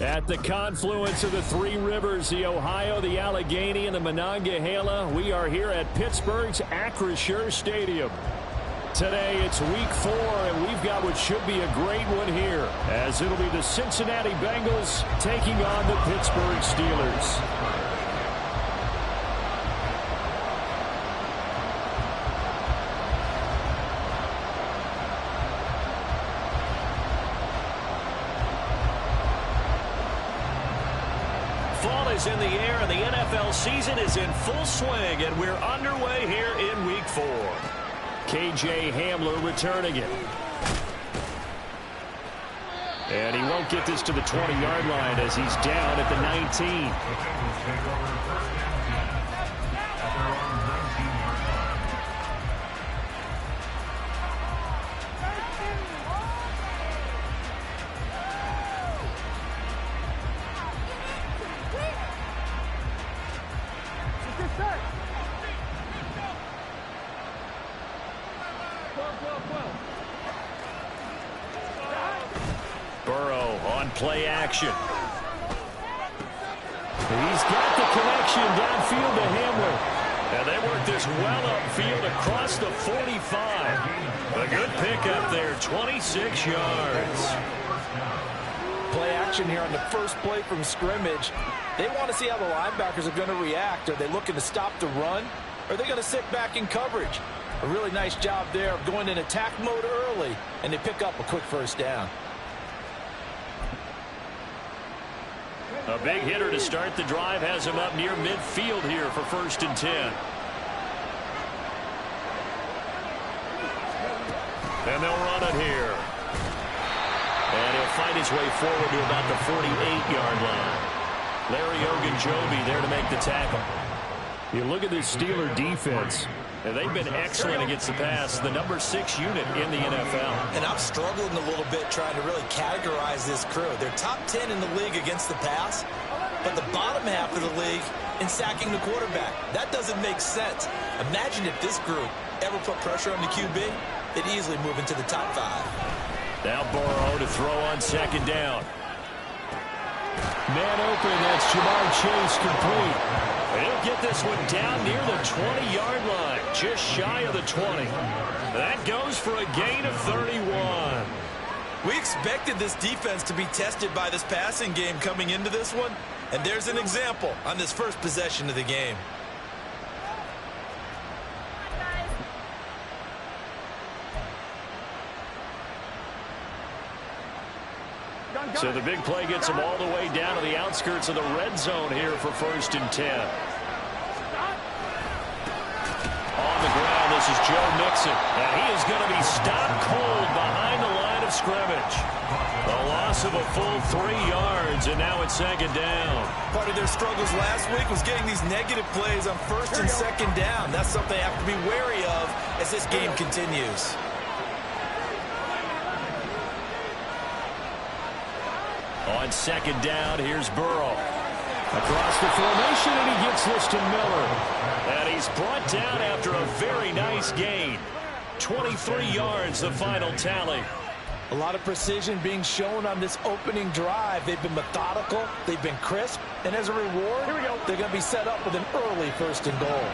At the confluence of the three rivers, the Ohio, the Allegheny, and the Monongahela, we are here at Pittsburgh's Acrisure Stadium. Today it's week 4, and we've got what should be a great one here, as it'll be the Cincinnati Bengals taking on the Pittsburgh Steelers. Fall is in the air, and the NFL season is in full swing, and we're underway here in week 4. KJ Hamler returning it. And he won't get this to the 20-yard line as he's down at the 19. Burrow on play action. He's got the connection downfield to Hamler. And they work this well upfield across the 45. A good pickup there, 26 yards. Play action here on the first play from scrimmage. They want to see how the linebackers are going to react. Are they looking to stop the run? Or are they going to sit back in coverage? A really nice job there of going in attack mode early, and they pick up a quick first down. A big hitter to start the drive has him up near midfield here for 1st and 10. And they'll run it here. And he'll find his way forward to about the 48-yard line. Larry Ogunjobi there to make the tackle. You look at this Steeler defense, and they've been excellent against the pass, the number 6 unit in the NFL. And I'm struggling a little bit trying to really categorize this crew. They're top 10 in the league against the pass, but the bottom half of the league in sacking the quarterback. That doesn't make sense. Imagine if this group ever put pressure on the QB, they'd easily move into the top 5. Now Burrow to throw on 2nd down. Man open, that's Jamar Chase complete. He'll get this one down near the 20-yard line, just shy of the 20. That goes for a gain of 31. We expected this defense to be tested by this passing game coming into this one, and there's an example on this first possession of the game. So the big play gets him all the way down to the outskirts of the red zone here for 1st and 10. On the ground, this is Joe Mixon. And he is going to be stopped cold behind the line of scrimmage. A loss of a full 3 yards, and now it's 2nd down. Part of their struggles last week was getting these negative plays on 1st and 2nd down. That's something they have to be wary of as this game continues. On 2nd down, here's Burrow. Across the formation, and he gets this to Miller. And he's brought down after a very nice gain. 23 yards, the final tally. A lot of precision being shown on this opening drive. They've been methodical, they've been crisp, and as a reward, they're going to be set up with an early 1st and goal.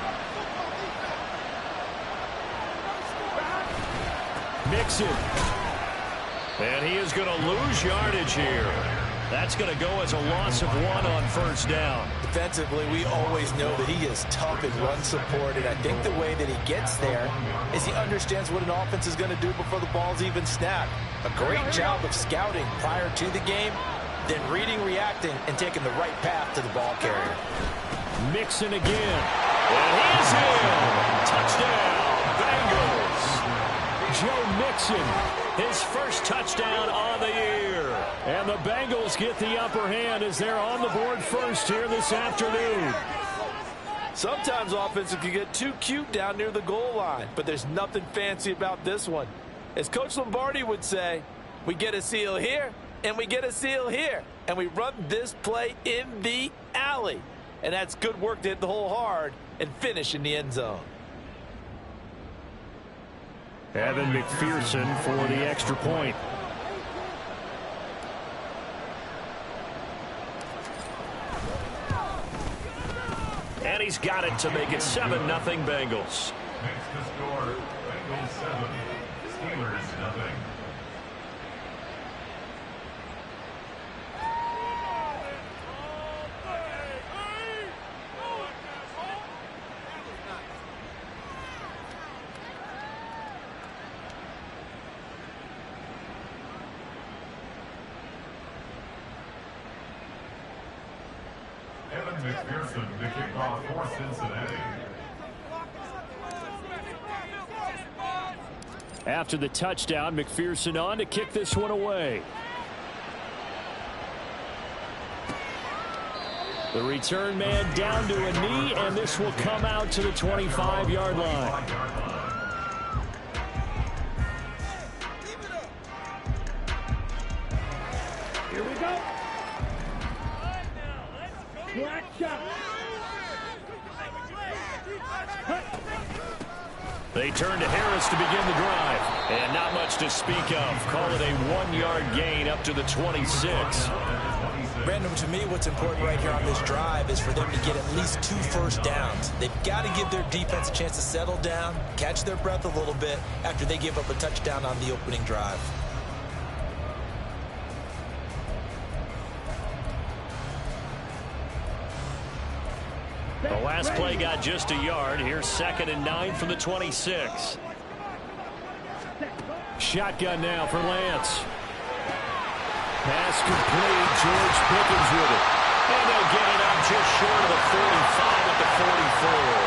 Mixon. And he is going to lose yardage here. That's going to go as a loss of 1 on 1st down. Defensively, we always know that he is tough in run support, and I think the way that he gets there is he understands what an offense is going to do before the ball's even snapped. A great job of scouting prior to the game, then reading, reacting, and taking the right path to the ball carrier. Mixon again. And he's in. Touchdown, Bengals. Joe Mixon, his first touchdown on the year. And the Bengals get the upper hand as they're on the board first here this afternoon. Sometimes offenses can get too cute down near the goal line, but there's nothing fancy about this one. As Coach Lombardi would say, we get a seal here, and we get a seal here, and we run this play in the alley. And that's good work to hit the hole hard and finish in the end zone. Evan McPherson for the extra point. he's got it to make it 7-0 Bengals. Next to score, Bengals 7, Steelers nothing. Evan McPherson to kick off for Cincinnati. After the touchdown, McPherson on to kick this one away. The return man down to a knee, and this will come out to the 25-yard line. Here we go. Black shot. They turn to Harris to begin the drive. And not much to speak of. Call it a 1-yard gain up to the 26. Brandon, to me, what's important right here on this drive is for them to get at least 2 first downs. They've got to give their defense a chance to settle down, catch their breath a little bit after they give up a touchdown on the opening drive. The last play got just a yard. Here's 2nd and 9 from the 26. Shotgun now for Lance. Pass complete. George Pickens with it. And they'll get it up just short of the 45 at the 44.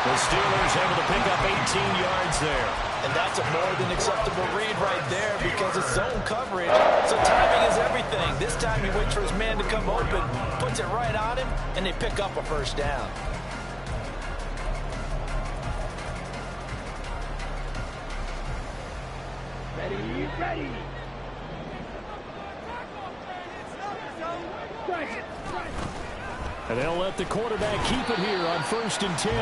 The Steelers able to pick up 18 yards there. And that's a more than acceptable read right there because it's zone coverage. So timing is everything. This time he waits for his man to come open, puts it right on him, and they pick up a first down. Ready. And they'll let the quarterback keep it here on 1st and 10.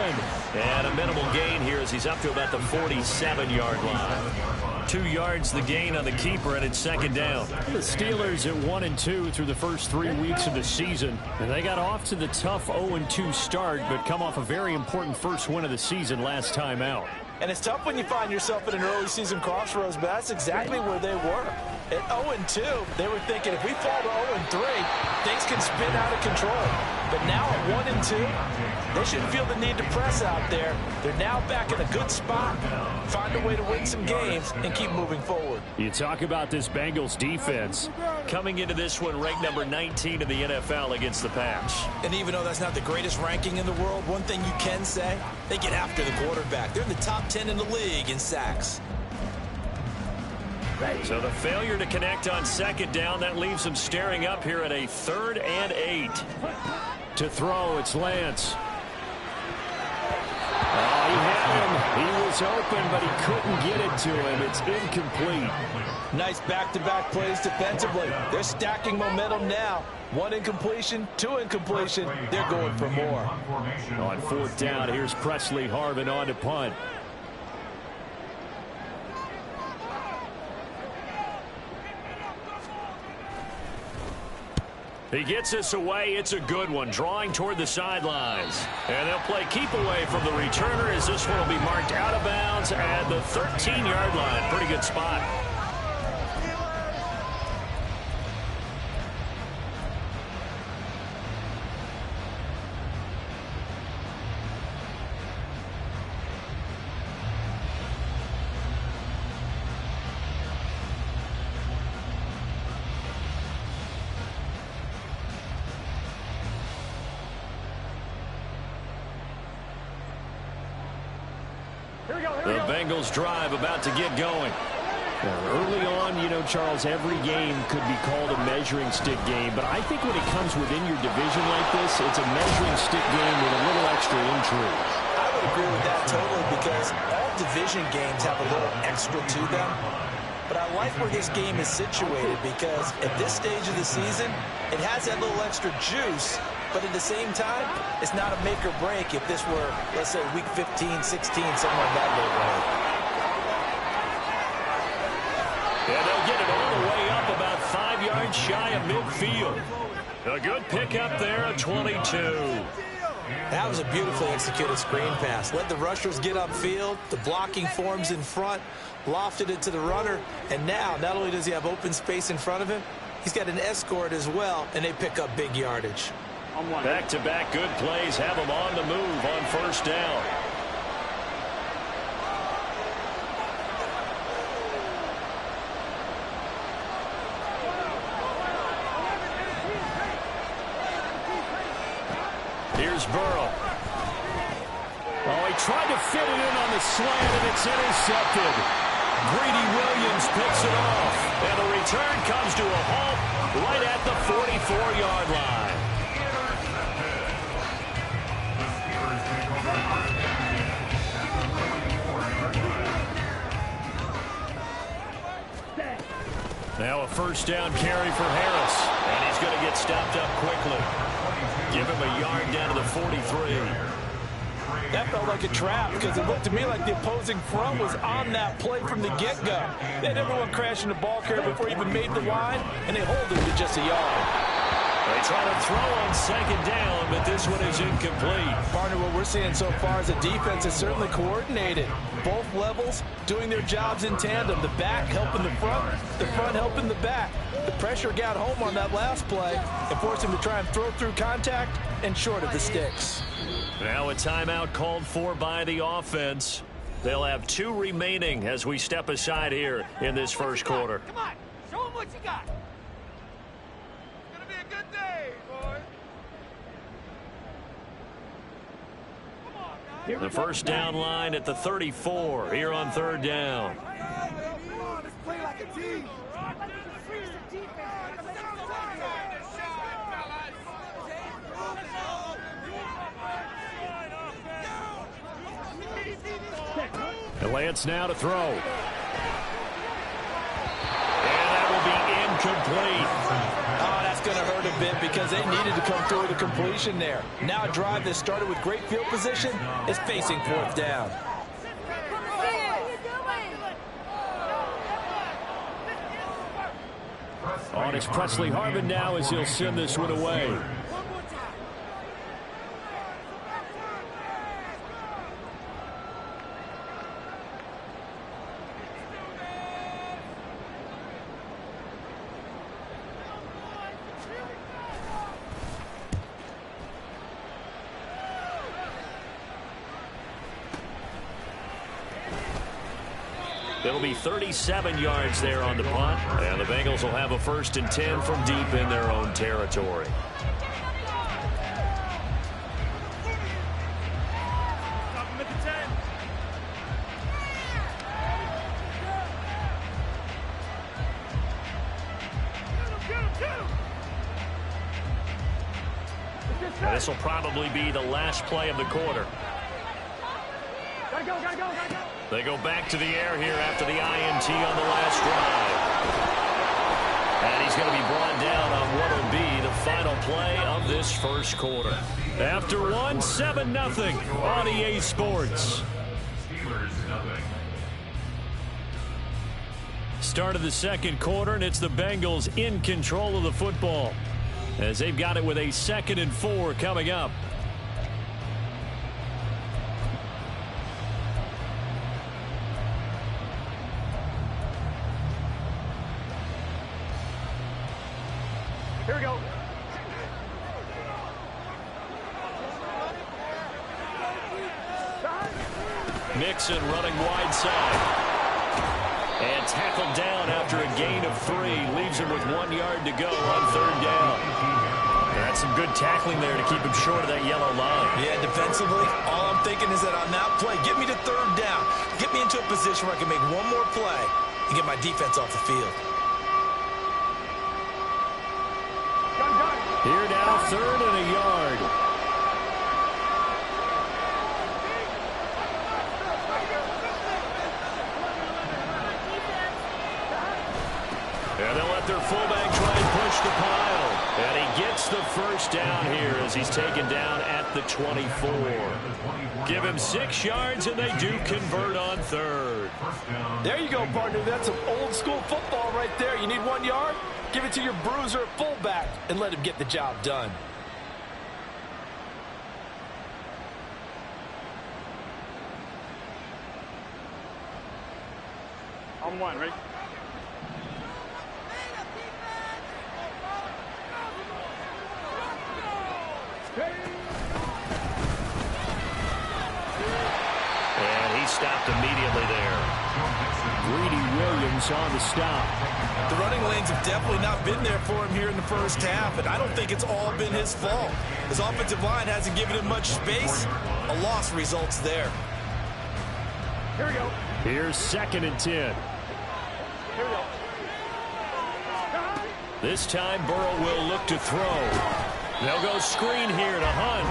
And a minimal gain here as he's up to about the 47-yard line. 2 yards the gain on the keeper, and it's 2nd down. The Steelers at 1-2 through the first 3 weeks of the season. And they got off to the tough 0-2 start, but come off a very important first win of the season last time out. And it's tough when you find yourself at an early season crossroads, but that's exactly where they were. At 0-2, they were thinking if we fall to 0-3, things can spin out of control. But now at 1-2, they shouldn't feel the need to press out there. They're now back in a good spot, find a way to win some games, and keep moving forward. You talk about this Bengals defense. Coming into this one, ranked number 19 in the NFL against the pass. And even though that's not the greatest ranking in the world, one thing you can say, they get after the quarterback. They're in the top 10 in the league in sacks. So the failure to connect on 2nd down, that leaves them staring up here at a 3rd and 8. To throw, it's Lance. Oh, he had him. He was open, but he couldn't get it to him. It's incomplete. Nice back-to-back plays defensively. They're stacking momentum now. 1 incompletion, 2 incompletion. They're going for more. On 4th down, here's Presley Harvin on to punt. He gets this away. It's a good one, drawing toward the sidelines. And they'll play keep away from the returner as this one will be marked out of bounds at the 13-yard line. Pretty good spot. The Bengals drive about to get going. Early on, you know, Charles, every game could be called a measuring stick game. But I think when it comes within your division like this, it's a measuring stick game with a little extra intrigue. I would agree with that totally because all division games have a little extra to them. But I like where this game is situated because at this stage of the season, it has that little extra juice. But at the same time, it's not a make or break if this were, let's say, week 15, 16, something like that neighborhood. And they'll get it all the way up about 5 yards shy of midfield. A good pickup there at 22. That was a beautifully executed screen pass. Let the rushers get upfield. The blocking forms in front. Lofted it to the runner. And now, not only does he have open space in front of him, he's got an escort as well, and they pick up big yardage. Back-to-back good plays have him on the move on first down. Here's Burrow. Oh, he tried to fit it in on the slant, and it's intercepted. Greedy Williams picks it off, and the return comes to a halt right at the 44-yard line. Now a first down carry for Harris, and he's going to get stopped up quickly. Give him a yard down to the 43. That felt like a trap because it looked to me like the opposing front was on that play from the get-go. They had everyone crashing the ball carrier before he even made the line, and they hold him to just a yard. They try to throw on second down, but this one is incomplete. Partner, what we're seeing so far is the defense is certainly coordinated. Both levels doing their jobs in tandem. The back helping the front helping the back. The pressure got home on that last play and forced him to try and throw through contact and short of the sticks. Now a timeout called for by the offense. They'll have 2 remaining as we step aside here in this first quarter. Come on, show them what you got. It's gonna be a good day, boys. Come on, guys. The first down line at the 34 here on third down. Come on, let's play like a team. And Lance now to throw. And that will be incomplete. Oh, that's going to hurt a bit because they needed to come through with a completion there. Now a drive that started with great field position is facing fourth down. On is Presley Harvin now as he'll send this one away. It'll be 37 yards there on the punt, and the Bengals will have a 1st and 10 from deep in their own territory. Now, this will probably be the last play of the quarter. Gotta go. They go back to the air here after the INT on the last drive. And he's going to be brought down on what will be the final play of this first quarter. After one, 7-0 on EA Sports. Start of the second quarter, and it's the Bengals in control of the football as they've got it with a 2nd and 4 coming up. Here we go. Mixon running wide side. And tackled down after a gain of 3. Leaves him with 1 yard to go on 3rd down. That's some good tackling there to keep him short of that yellow line. Yeah, defensively, all I'm thinking is that on that play, get me to 3rd down. Get me into a position where I can make one more play and get my defense off the field. Here now, 3rd and a yard. And they'll let their fullback try and push the pile. And he gets the first down here as he's taken down at the 24. Give him 6 yards, and they do convert on 3rd. There you go, partner. That's some old-school football right there. You need 1 yard? Give it to your bruiser fullback and let him get the job done. and 1. Ready? And he stopped immediately there. Greedy Williams on the stop. The running lanes have definitely not been there for him here in the first half, and I don't think it's all been his fault. His offensive line hasn't given him much space. A loss results there. Here we go. Here's 2nd and 10. Here we go. This time Burrow will look to throw. They'll go screen here to Hunt.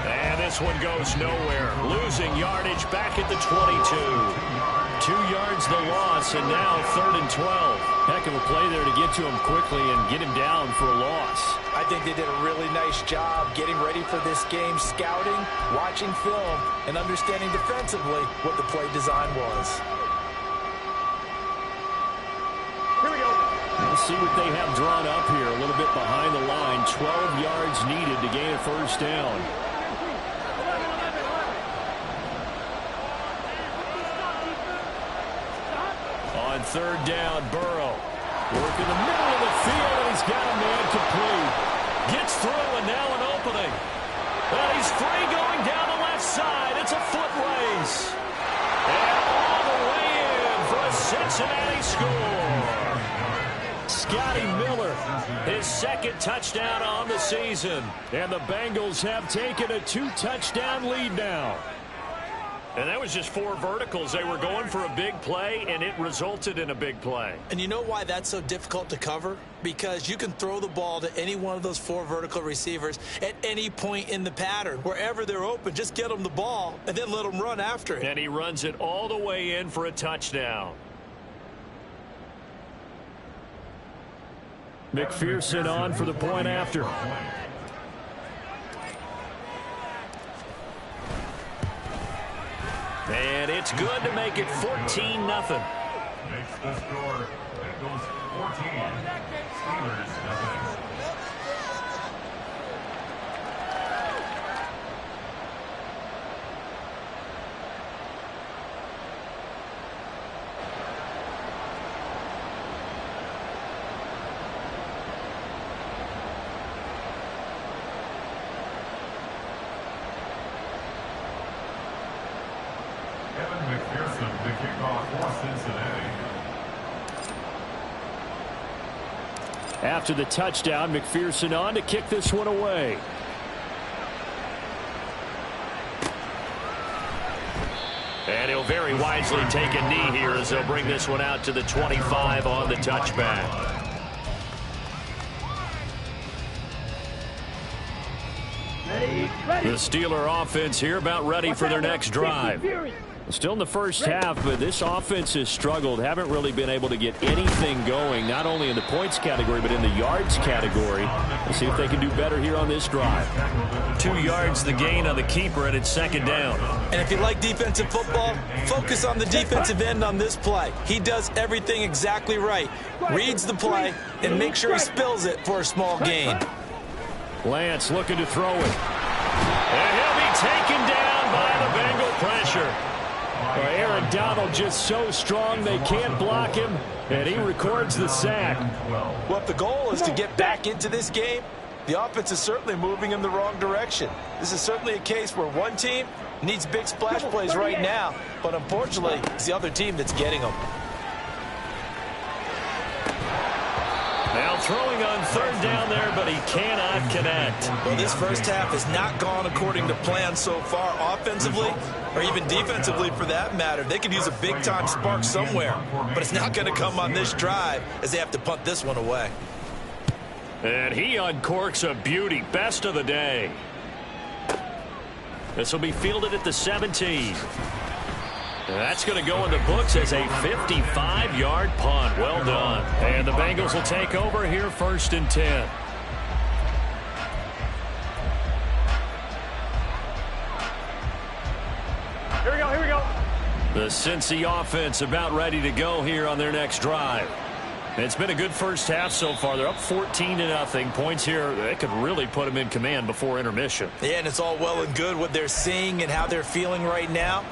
And this one goes nowhere. Losing yardage back at the 22. 2 yards the loss, and now 3rd and 12. Heck of a play there to get to him quickly and get him down for a loss. I think they did a really nice job getting ready for this game, scouting, watching film, and understanding defensively what the play design was. Here we go. We'll see what they have drawn up here. A little bit behind the line. 12 yards needed to gain a first down. On 3rd down, Burrow. Work in the middle of the field, and he's got a man complete. Gets through, and now an opening. And he's free going down the left side. It's a foot race. And all the way in for a Cincinnati score. Scotty Miller, his 2nd touchdown on the season. And the Bengals have taken a 2-touchdown lead now. And that was just 4 verticals. They were going for a big play, and it resulted in a big play. And you know why that's so difficult to cover? Because you can throw the ball to any one of those 4 vertical receivers at any point in the pattern. Wherever they're open, just get them the ball and then let them run after it. And he runs it all the way in for a touchdown. McPherson on for the point after. And it's good to make it 14-0. Makes the score. Bengals 14. Steelers 0. Evan McPherson, the kickoff for Cincinnati. After the touchdown, McPherson on to kick this one away. And he'll very wisely take a knee here as they'll bring this one out to the 25 on the touchback. The Steeler offense here about ready for their next drive. Still in the first half, but this offense has struggled. Haven't really been able to get anything going, not only in the points category, but in the yards category. Let's see if they can do better here on this drive. 2 yards the gain on the keeper, and it's 2nd down. And if you like defensive football, focus on the defensive end on this play. He does everything exactly right. Reads the play and makes sure he spills it for a small gain. Lance looking to throw it. And he'll be taken down by the Bengal pressure. Aaron Donald just so strong they can't block him, and he records the sack. Well, if the goal is to get back into this game, the offense is certainly moving in the wrong direction. This is certainly a case where one team needs big splash plays right now, but unfortunately, it's the other team that's getting them. Now throwing on 3rd down there, but he cannot connect. Well, this first half has not gone according to plan so far offensively, or even defensively for that matter. They could use a big-time spark somewhere, but it's not going to come on this drive as they have to punt this one away. And he uncorks a beauty. Best of the day. This will be fielded at the 17. That's going to go in the books as a 55-yard punt. Well done. And the Bengals will take over here 1st and 10. Here we go, here we go. The Cincy offense about ready to go here on their next drive. It's been a good first half so far. They're up 14-0. Points here, they could really put them in command before intermission. Yeah, and it's all well and good what they're seeing and how they're feeling right now.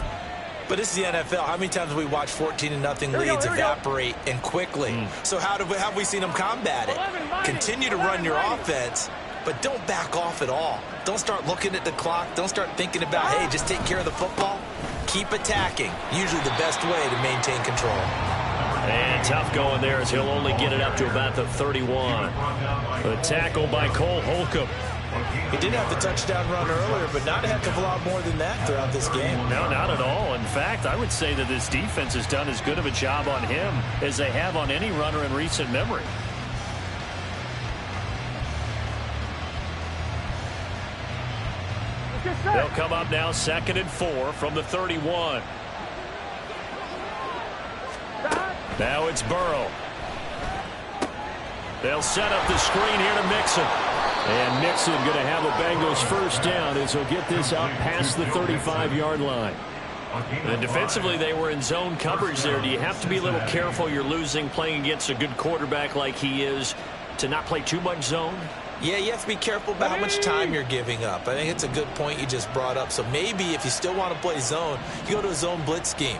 But it's the NFL. How many times have we watched 14-0 leads evaporate and quickly? So how have we seen them combat it? Continue to run your offense, but don't back off at all. Don't start looking at the clock. Don't start thinking about, hey, just take care of the football. Keep attacking. Usually the best way to maintain control. And tough going there as he'll only get it up to about the 31. The tackle by Cole Holcomb. He did have the touchdown run earlier, but not a heck of a lot more than that throughout this game. No, not at all. In fact, I would say that this defense has done as good of a job on him as they have on any runner in recent memory. They'll come up now 2nd and 4 from the 31. Now it's Burrow. They'll set up the screen here to Mixon. And Mixon going to have the Bengals first down as he'll get this out past the 35-yard line. And defensively, they were in zone coverage there. Do you have to be a little careful you're losing playing against a good quarterback like he is to not play too much zone? Yeah, you have to be careful about how much time you're giving up. I think it's a good point you just brought up. So maybe if you still want to play zone, you go to a zone blitz scheme.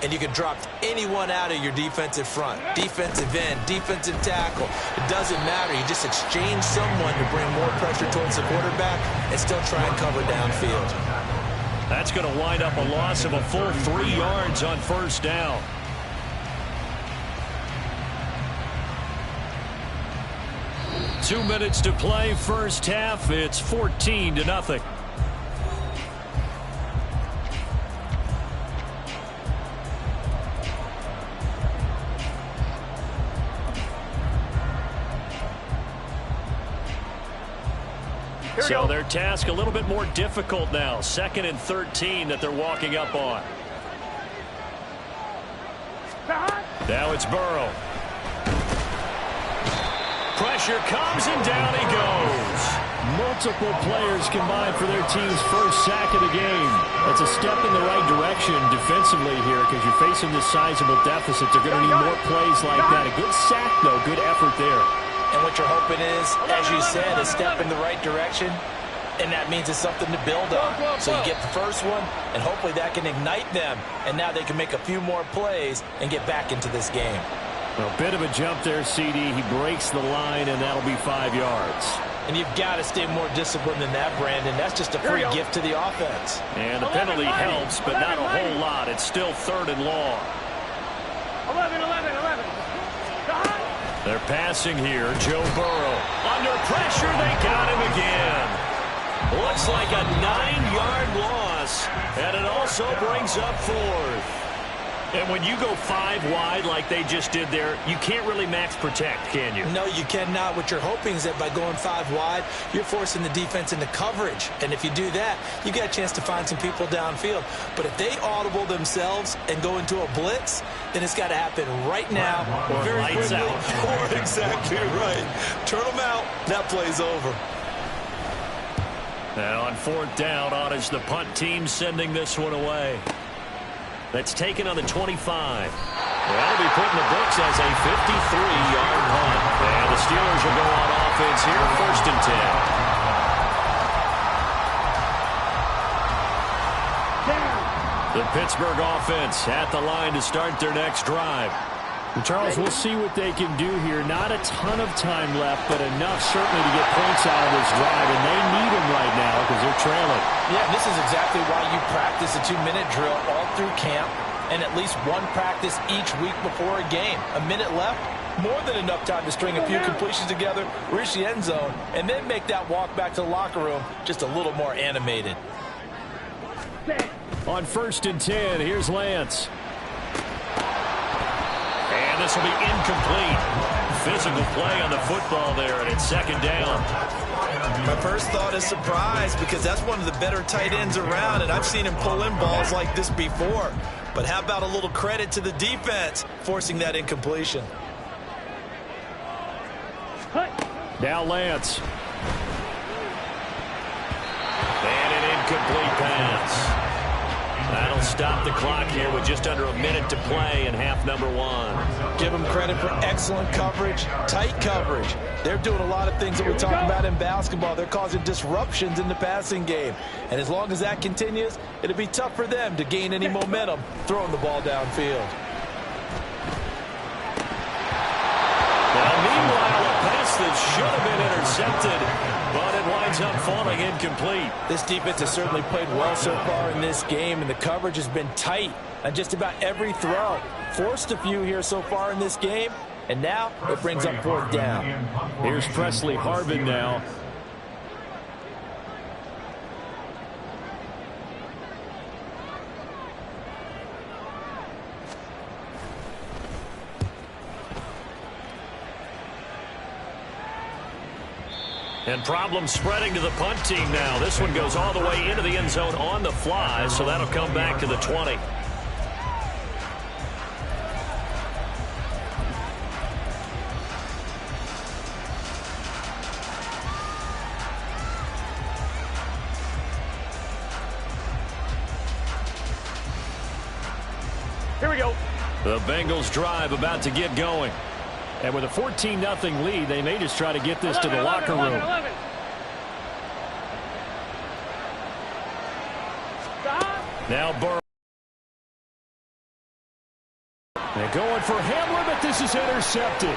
And you can drop anyone out of your defensive front, defensive end, defensive tackle. It doesn't matter. You just exchange someone to bring more pressure towards the quarterback and still try and cover downfield. That's going to wind up a loss of a full 3 yards on first down. Two minutes to play first half. It's 14-0. So their task a little bit more difficult now. 2nd and 13 that they're walking up on. Now it's Burrow. Pressure comes and down he goes. Multiple players combined for their team's first sack of the game. That's a step in the right direction defensively here because you're facing this sizable deficit. They're going to need more plays like that. A good sack, though. Good effort there. And what you're hoping is, as you said, a step in the right direction, and that means it's something to build on. So you get the first one, and hopefully that can ignite them, and now they can make a few more plays and get back into this game. A bit of a jump there, CD. He breaks the line, and that'll be 5 yards. And you've got to stay more disciplined than that, Brandon. That's just a free gift to the offense. And the penalty helps, but not a whole lot. It's still 3rd and long. 11. They're passing here. Joe Burrow. Under pressure, they got him again. Looks like a 9-yard loss, and it also brings up 4th. And when you go 5 wide like they just did there, you can't really max protect, can you? No, you cannot. What you're hoping is that by going 5 wide, you're forcing the defense into coverage. And if you do that, you get a chance to find some people downfield. But if they audible themselves and go into a blitz, then it's got to happen right now. Or very lights quickly. out. Or exactly right. Turn them out. That play's over. Now on 4th down, on is the punt team sending this one away. That's taken on the 25. That'll be put in the books as a 53-yard punt. And the Steelers will go on offense here, 1st and 10. The Pittsburgh offense at the line to start their next drive. And Charles, we'll see what they can do here. Not a ton of time left, but enough certainly to get points out of this drive. And they need them right now because they're trailing. Yeah, this is exactly why you practice a 2-minute drill all through camp and at least one practice each week before a game. A minute left, more than enough time to string a few completions together, reach the end zone, and then make that walk back to the locker room just a little more animated. On 1st and 10, here's Lance. And this will be incomplete. Physical play on the football there, and it's 2nd down. My first thought is surprise because that's one of the better tight ends around, and I've seen him pull in balls like this before. But how about a little credit to the defense forcing that incompletion? Now Lance. And an incomplete pass. That'll stop the clock here with just under a minute to play in half number one. Give them credit for excellent coverage, tight coverage. They're doing a lot of things that we talk about in basketball. They're causing disruptions in the passing game. And as long as that continues, it'll be tough for them to gain any momentum throwing the ball downfield. Now, meanwhile, a pass that should have been intercepted, but it winds up falling incomplete. This defense has certainly played well so far in this game, and the coverage has been tight on just about every throw. Forced a few here so far in this game, and now it brings up fourth down. Here's Presley Harvin now. And problems spreading to the punt team now. This one goes all the way into the end zone on the fly, so that'll come back to the 20. Here we go. The Bengals drive about to get going. And with a 14-0 lead, they may just try to get this to the locker room. 11. Now Burrow. They're going for Hamler, but this is intercepted.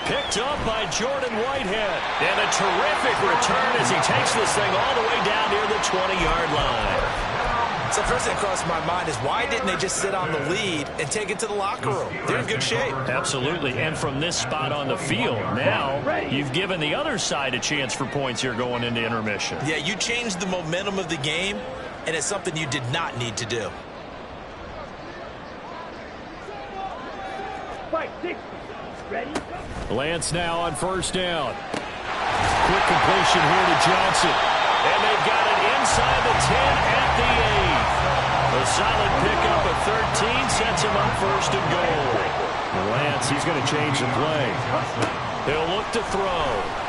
Picked up by Jordan Whitehead. And a terrific return as he takes this thing all the way down near the 20-yard line. So first thing that crossed my mind is why didn't they just sit on the lead and take it to the locker room? They're in good shape. Absolutely. And from this spot on the field, now you've given the other side a chance for points here going into intermission. Yeah, you changed the momentum of the game, and it's something you did not need to do. Fight, 60. Ready? Lance now on first down. Quick completion here to Johnson. And they've got it inside the 10 at the 8. A solid pickup of 13 sets him up first and goal. Lance, he's going to change the play. He'll look to throw.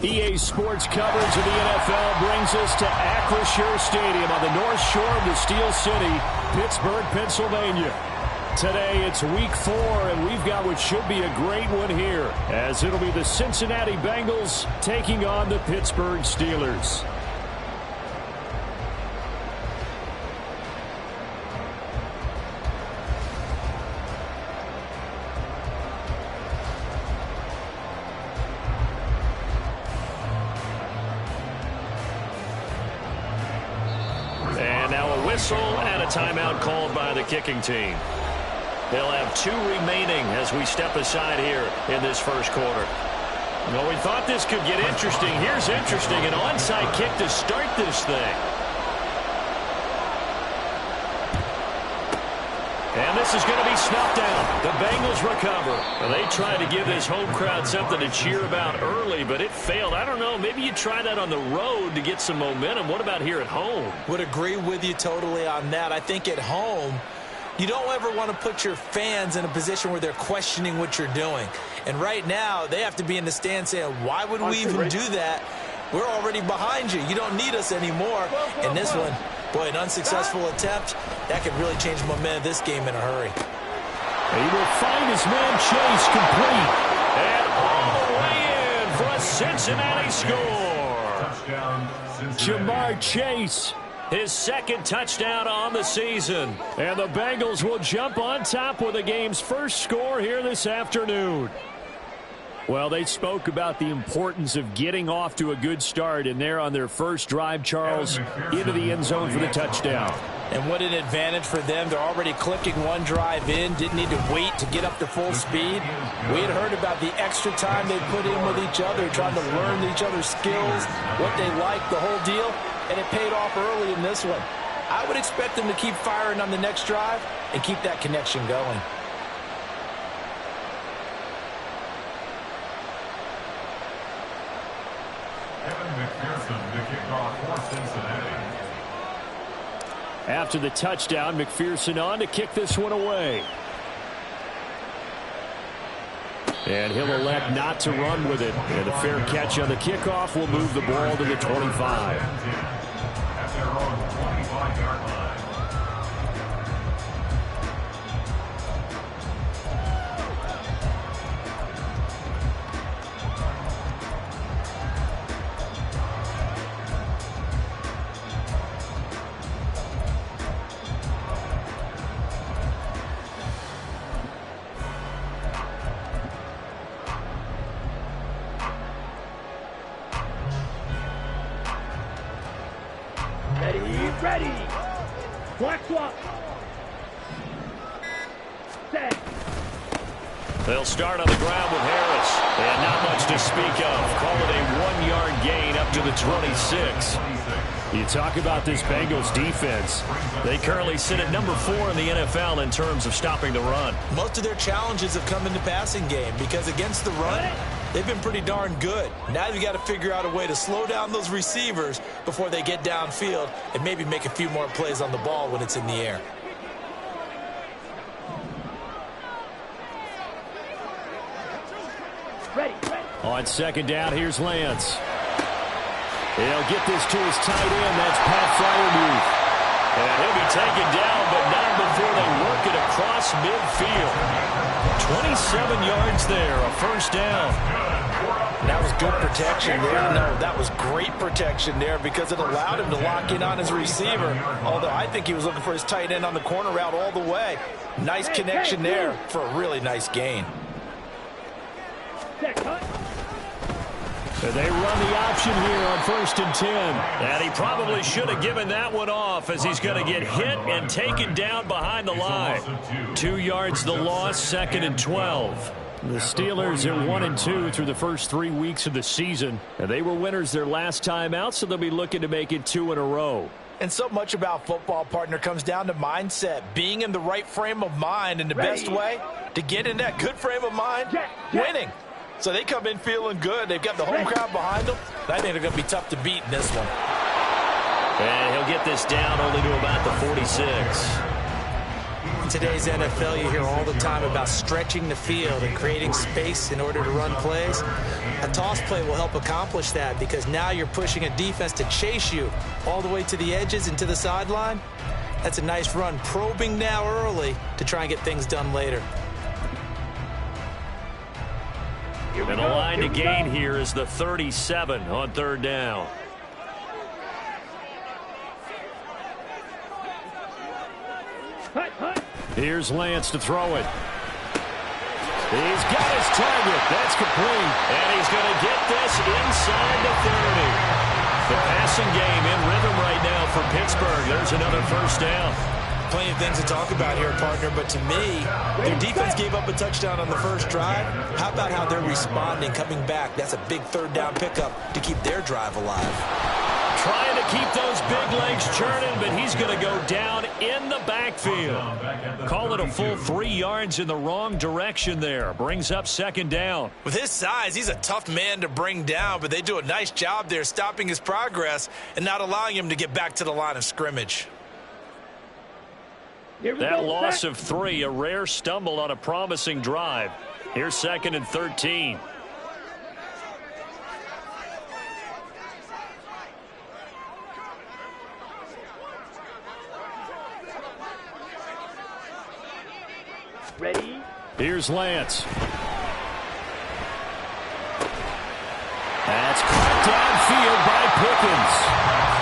EA Sports coverage of the NFL brings us to Acrisure Stadium on the north shore of the Steel City, Pittsburgh, Pennsylvania. Today it's week 4, and we've got what should be a great one here, as it'll be the Cincinnati Bengals taking on the Pittsburgh Steelers. And now a whistle and a timeout called by the kicking team. They'll have 2 remaining as we step aside here in this first quarter. Well, we thought this could get interesting. Here's interesting. An onside kick to start this thing. And this is going to be snuffed out. The Bengals recover. Well, they tried to give this home crowd something to cheer about early, but it failed. I don't know. Maybe you try that on the road to get some momentum. What about here at home? Would agree with you totally on that. I think at home, you don't ever want to put your fans in a position where they're questioning what you're doing. And right now, they have to be in the stand saying, why would we even do that? We're already behind you. You don't need us anymore. And this one, boy, an unsuccessful attempt, that could really change the momentum of this game in a hurry. He will find his man Chase complete. And all the way in for a Cincinnati score. Touchdown, Cincinnati. Jamar Chase, his second touchdown on the season. And the Bengals will jump on top with the game's first score here this afternoon. Well, they spoke about the importance of getting off to a good start, and they're on their first drive, Charles, into the end zone for the touchdown. And what an advantage for them. They're already clicking one drive in, didn't need to wait to get up to full speed. We had heard about the extra time they put in with each other, trying to learn each other's skills, what they like, the whole deal, and it paid off early in this one. I would expect them to keep firing on the next drive and keep that connection going. Evan McPherson to kick off for Cincinnati. After the touchdown, McPherson on to kick this one away. And he'll elect not to run with it. And a fair catch on the kickoff will move the ball to the 25. At their own 25-yard line. Ready. Black swap. Set. They'll start on the ground with Harris. And not much to speak of. Call it a 1-yard gain up to the 26. You talk about this Bengals defense. They currently sit at number 4 in the NFL in terms of stopping the run. Most of their challenges have come in the passing game because against the run, they've been pretty darn good. Now you've got to figure out a way to slow down those receivers before they get downfield and maybe make a few more plays on the ball when it's in the air. Ready. On second down, here's Lance. He'll get this to his tight end. That's Pat Freiermuth. And he'll be taken down, but not before they work it across midfield. 27 yards there, a first down. That was good protection there. No, that was great protection there because it allowed him to lock in on his receiver. Although I think he was looking for his tight end on the corner route all the way. Nice connection there for a really nice gain. They run the option here on 1st and 10. And he probably should have given that one off as he's going to get hit and taken down behind the line. 2 yards the loss, 2nd and 12. The Steelers are 1-2 through the first 3 weeks of the season. And they were winners their last time out, so they'll be looking to make it 2 in a row. And so much about football, partner, comes down to mindset. Being in the right frame of mind, and the best way to get in that good frame of mind, winning. So they come in feeling good. They've got the home crowd behind them. I think they're going to be tough to beat in this one. And he'll get this down only to about the 46. In today's NFL, you hear all the time about stretching the field and creating space in order to run plays. A toss play will help accomplish that because now you're pushing a defense to chase you all the way to the edges and to the sideline. That's a nice run, probing now early to try and get things done later. And the line to gain here is the 37 on third down. Here's Lance to throw it. He's got his target. That's complete. And he's going to get this inside the 30. The passing game in rhythm right now for Pittsburgh. There's another first down. Plenty of things to talk about here, partner, but to me, their defense gave up a touchdown on the first drive. How about how they're responding, coming back? That's a big third down pickup to keep their drive alive. Trying to keep those big legs churning, but he's going to go down in the backfield. Call it a full 3 yards in the wrong direction there. Brings up second down. With his size, he's a tough man to bring down, but they do a nice job there stopping his progress and not allowing him to get back to the line of scrimmage. That loss of 3, a rare stumble on a promising drive. Here's second and 13. Ready? Here's Lance. That's caught downfield by Pickens.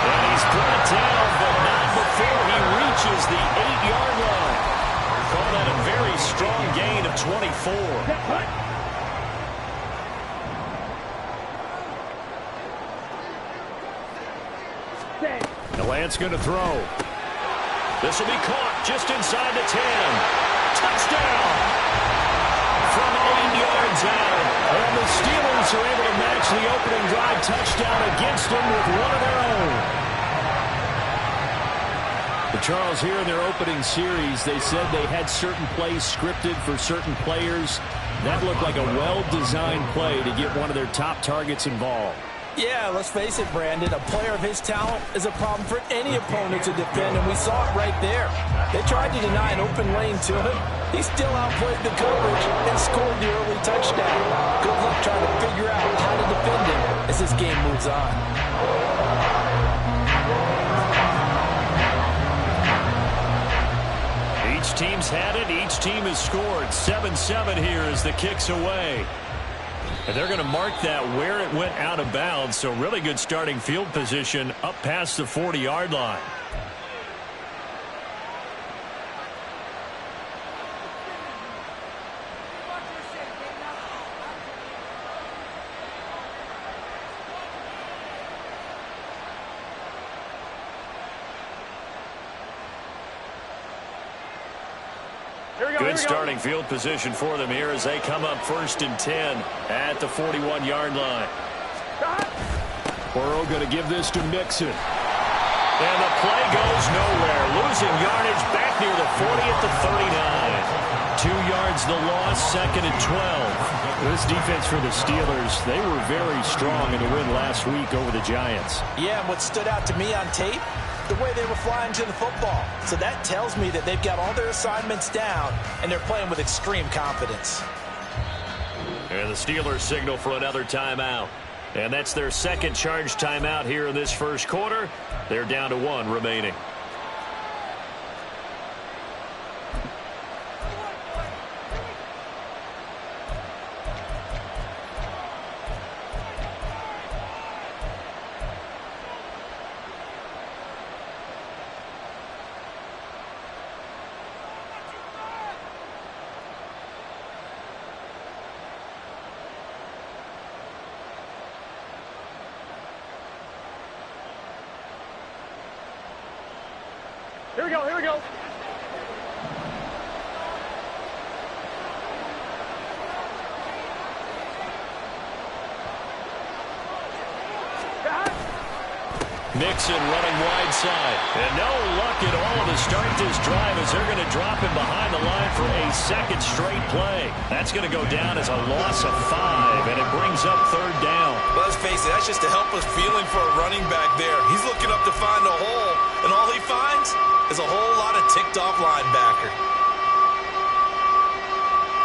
And he's brought down, but not before he reaches the 8-yard line. Call that a very strong gain of 24. And Lance going to throw. This will be caught just inside the 10. Touchdown from 8 yards out. And the Steelers are able to match the opening drive touchdown against them with one of their own. But Charles, here in their opening series, they said they had certain plays scripted for certain players. That looked like a well-designed play to get one of their top targets involved. Yeah, let's face it, Brandon. A player of his talent is a problem for any opponent to defend, and we saw it right there. They tried to deny an open lane to him. He still outplayed the coverage and scored the early touchdown. Good luck trying to figure out how to defend him as this game moves on. Each team's had it. Each team has scored. 7-7 here as the kick's away. And they're going to mark that where it went out of bounds. So really good starting field position up past the 40-yard line. Good starting field position for them here as they come up 1st and 10 at the 41-yard line. Burrow going to give this to Mixon. And the play goes nowhere. Losing yardage back near the 40 at the 39. 2 yards the loss, 2nd and 12. This defense for the Steelers, they were very strong in the win last week over the Giants. Yeah, and what stood out to me on tape, the way they were flying to the football. So that tells me that they've got all their assignments down, and they're playing with extreme confidence. And the Steelers signal for another timeout. And that's their second charge timeout here in this first quarter. They're down to 1 remaining. Here we go, here we go. Mixon running wide side. And no luck at all to start this drive as they're going to drop him behind the line for a second straight play. That's going to go down as a loss of 5, and it brings up 3rd down. Let's face it, that's just a helpless feeling for a running back there. He's looking up to find a hole, and all he finds is a whole lot of ticked-off linebacker.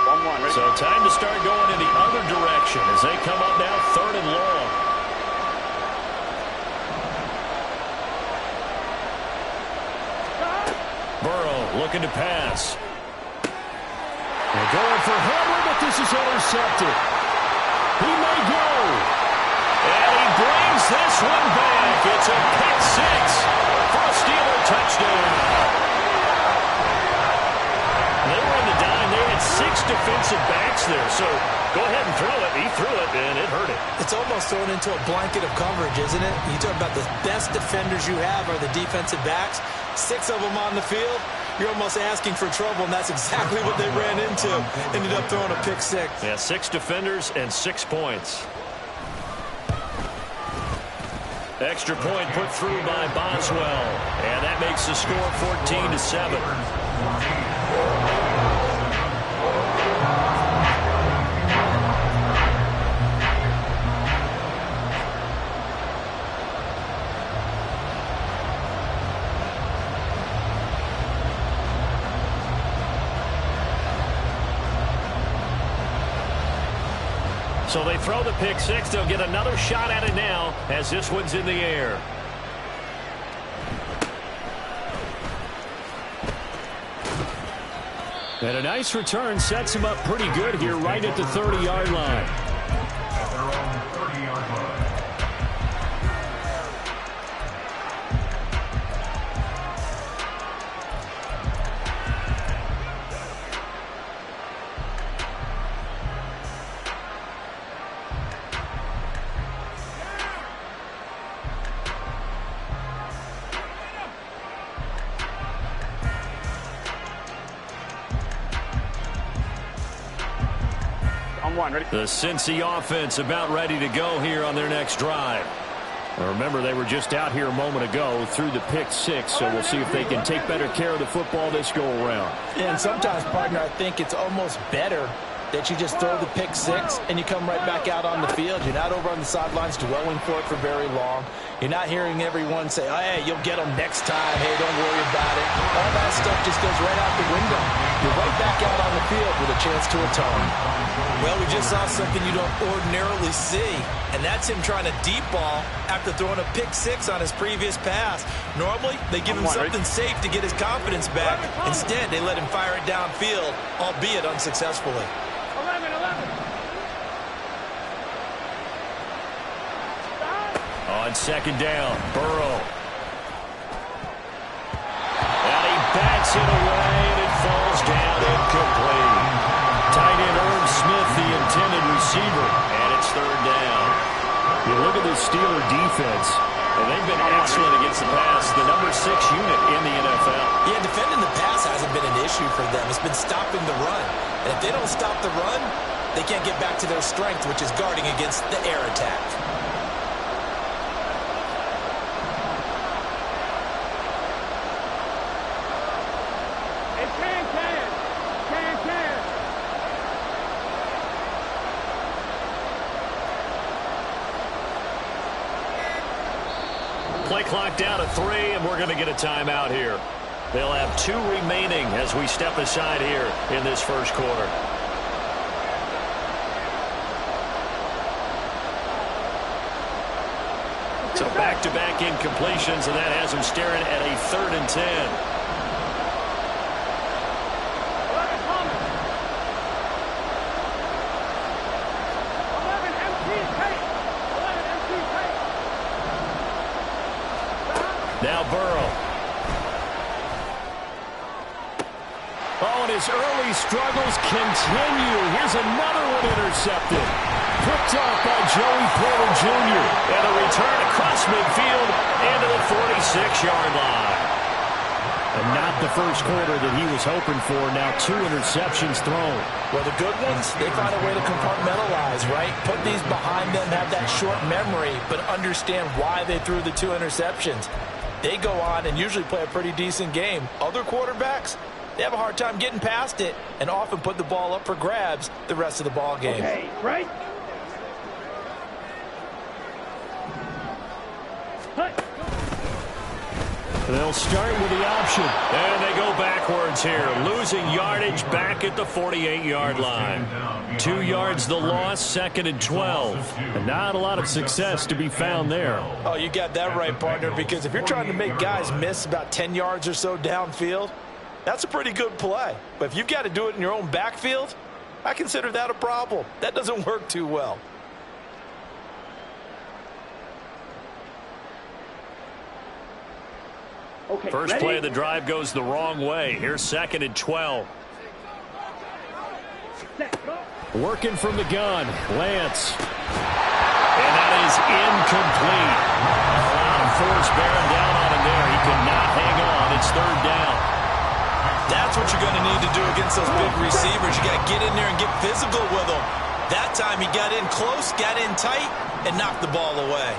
1-1, ready? So time to start going in the other direction as they come up now 3rd and long. Burrow looking to pass. They're going for Hamler, but this is intercepted. He may go. And he brings this one back. It's a pick 6 for a Steeler touchdown. They were in the dime. They had 6 defensive backs there. So go ahead and throw it. He threw it, and it hurt it. It's almost thrown into a blanket of coverage, isn't it? You talk about the best defenders you have are the defensive backs. 6 of them on the field. You're almost asking for trouble, and that's exactly what they ran into. Ended up throwing a pick 6. Yeah, 6 defenders and 6 points. Extra point put through by Boswell. And that makes the score 14-7. So they throw the pick 6. They'll get another shot at it now as this one's in the air. And a nice return sets him up pretty good here right at the 30-yard line. At their own 30-yard line. Ready? The Cincy offense about ready to go here on their next drive. Now remember, they were just out here a moment ago through the pick 6, so we'll see if they can take better care of the football this go around. And sometimes, partner, I think it's almost better that you just throw the pick 6 and you come right back out on the field. You're not over on the sidelines dwelling for it for very long. You're not hearing everyone say, oh, hey, you'll get them next time. Hey, don't worry about it. All that stuff just goes right out the window. You're right back out on the field with a chance to atone. Well, we just saw something you don't ordinarily see, and that's him trying to deep ball after throwing a pick 6 on his previous pass. Normally, they give him something safe to get his confidence back. Instead, they let him fire it downfield, albeit unsuccessfully. 11. On 2nd down, Burrow. And he bats it away, and it falls down incomplete. Tight end Irv Smith, the intended receiver, and it's 3rd down. You look at the Steeler defense, and they've been excellent against the pass, the number 6 unit in the NFL. Yeah, defending the pass hasn't been an issue for them. It's been stopping the run. And if they don't stop the run, they can't get back to their strength, which is guarding against the air attack. Play clock down to 3, and we're going to get a timeout here. They'll have 2 remaining as we step aside here in this first quarter. So back-to-back incompletions, and that has them staring at a 3rd and 10. Now Burrow. Oh, and his early struggles continue. Here's another one intercepted. Picked off by Joey Porter Jr. And a return across midfield into the 46-yard line. And not the first quarter that he was hoping for. Now 2 interceptions thrown. Well, the good ones, they find a way to compartmentalize, right? Put these behind them, have that short memory, but understand why they threw the 2 interceptions. They go on and usually play a pretty decent game. Other quarterbacks, they have a hard time getting past it and often put the ball up for grabs the rest of the ball game. Okay, right? They'll start with the option. And they go backwards here, losing yardage back at the 48-yard line. 2 yards the loss, 2nd and 12. And not a lot of success to be found there. Oh, you got that right, partner, because if you're trying to make guys miss about 10 yards or so downfield, that's a pretty good play. But if you've got to do it in your own backfield, I consider that a problem. That doesn't work too well. Okay, First ready? play of the drive goes the wrong way. Here's 2nd and 12. Set, go. Working from the gun, Lance. And that is incomplete. A lot of force bearing down on him there. He could not hang on. It's 3rd down. That's what you're going to need to do against those big receivers. You got to get in there and get physical with them. That time he got in close, got in tight, and knocked the ball away.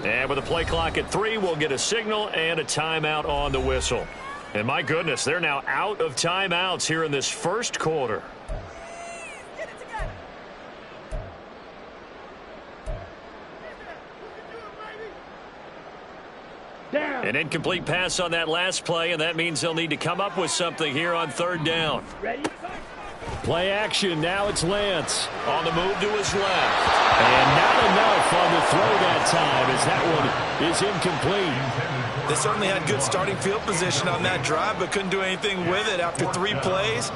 And with a play clock at 3, we'll get a signal and a timeout on the whistle. And my goodness, they're now out of timeouts here in this first quarter. Get it together. Down. An incomplete pass on that last play, and that means they'll need to come up with something here on 3rd down. Ready? Play action. Now it's Lance. On the move to his left. And not enough on the throw that time as that one is incomplete. They certainly had good starting field position on that drive, but couldn't do anything with it after 3 plays.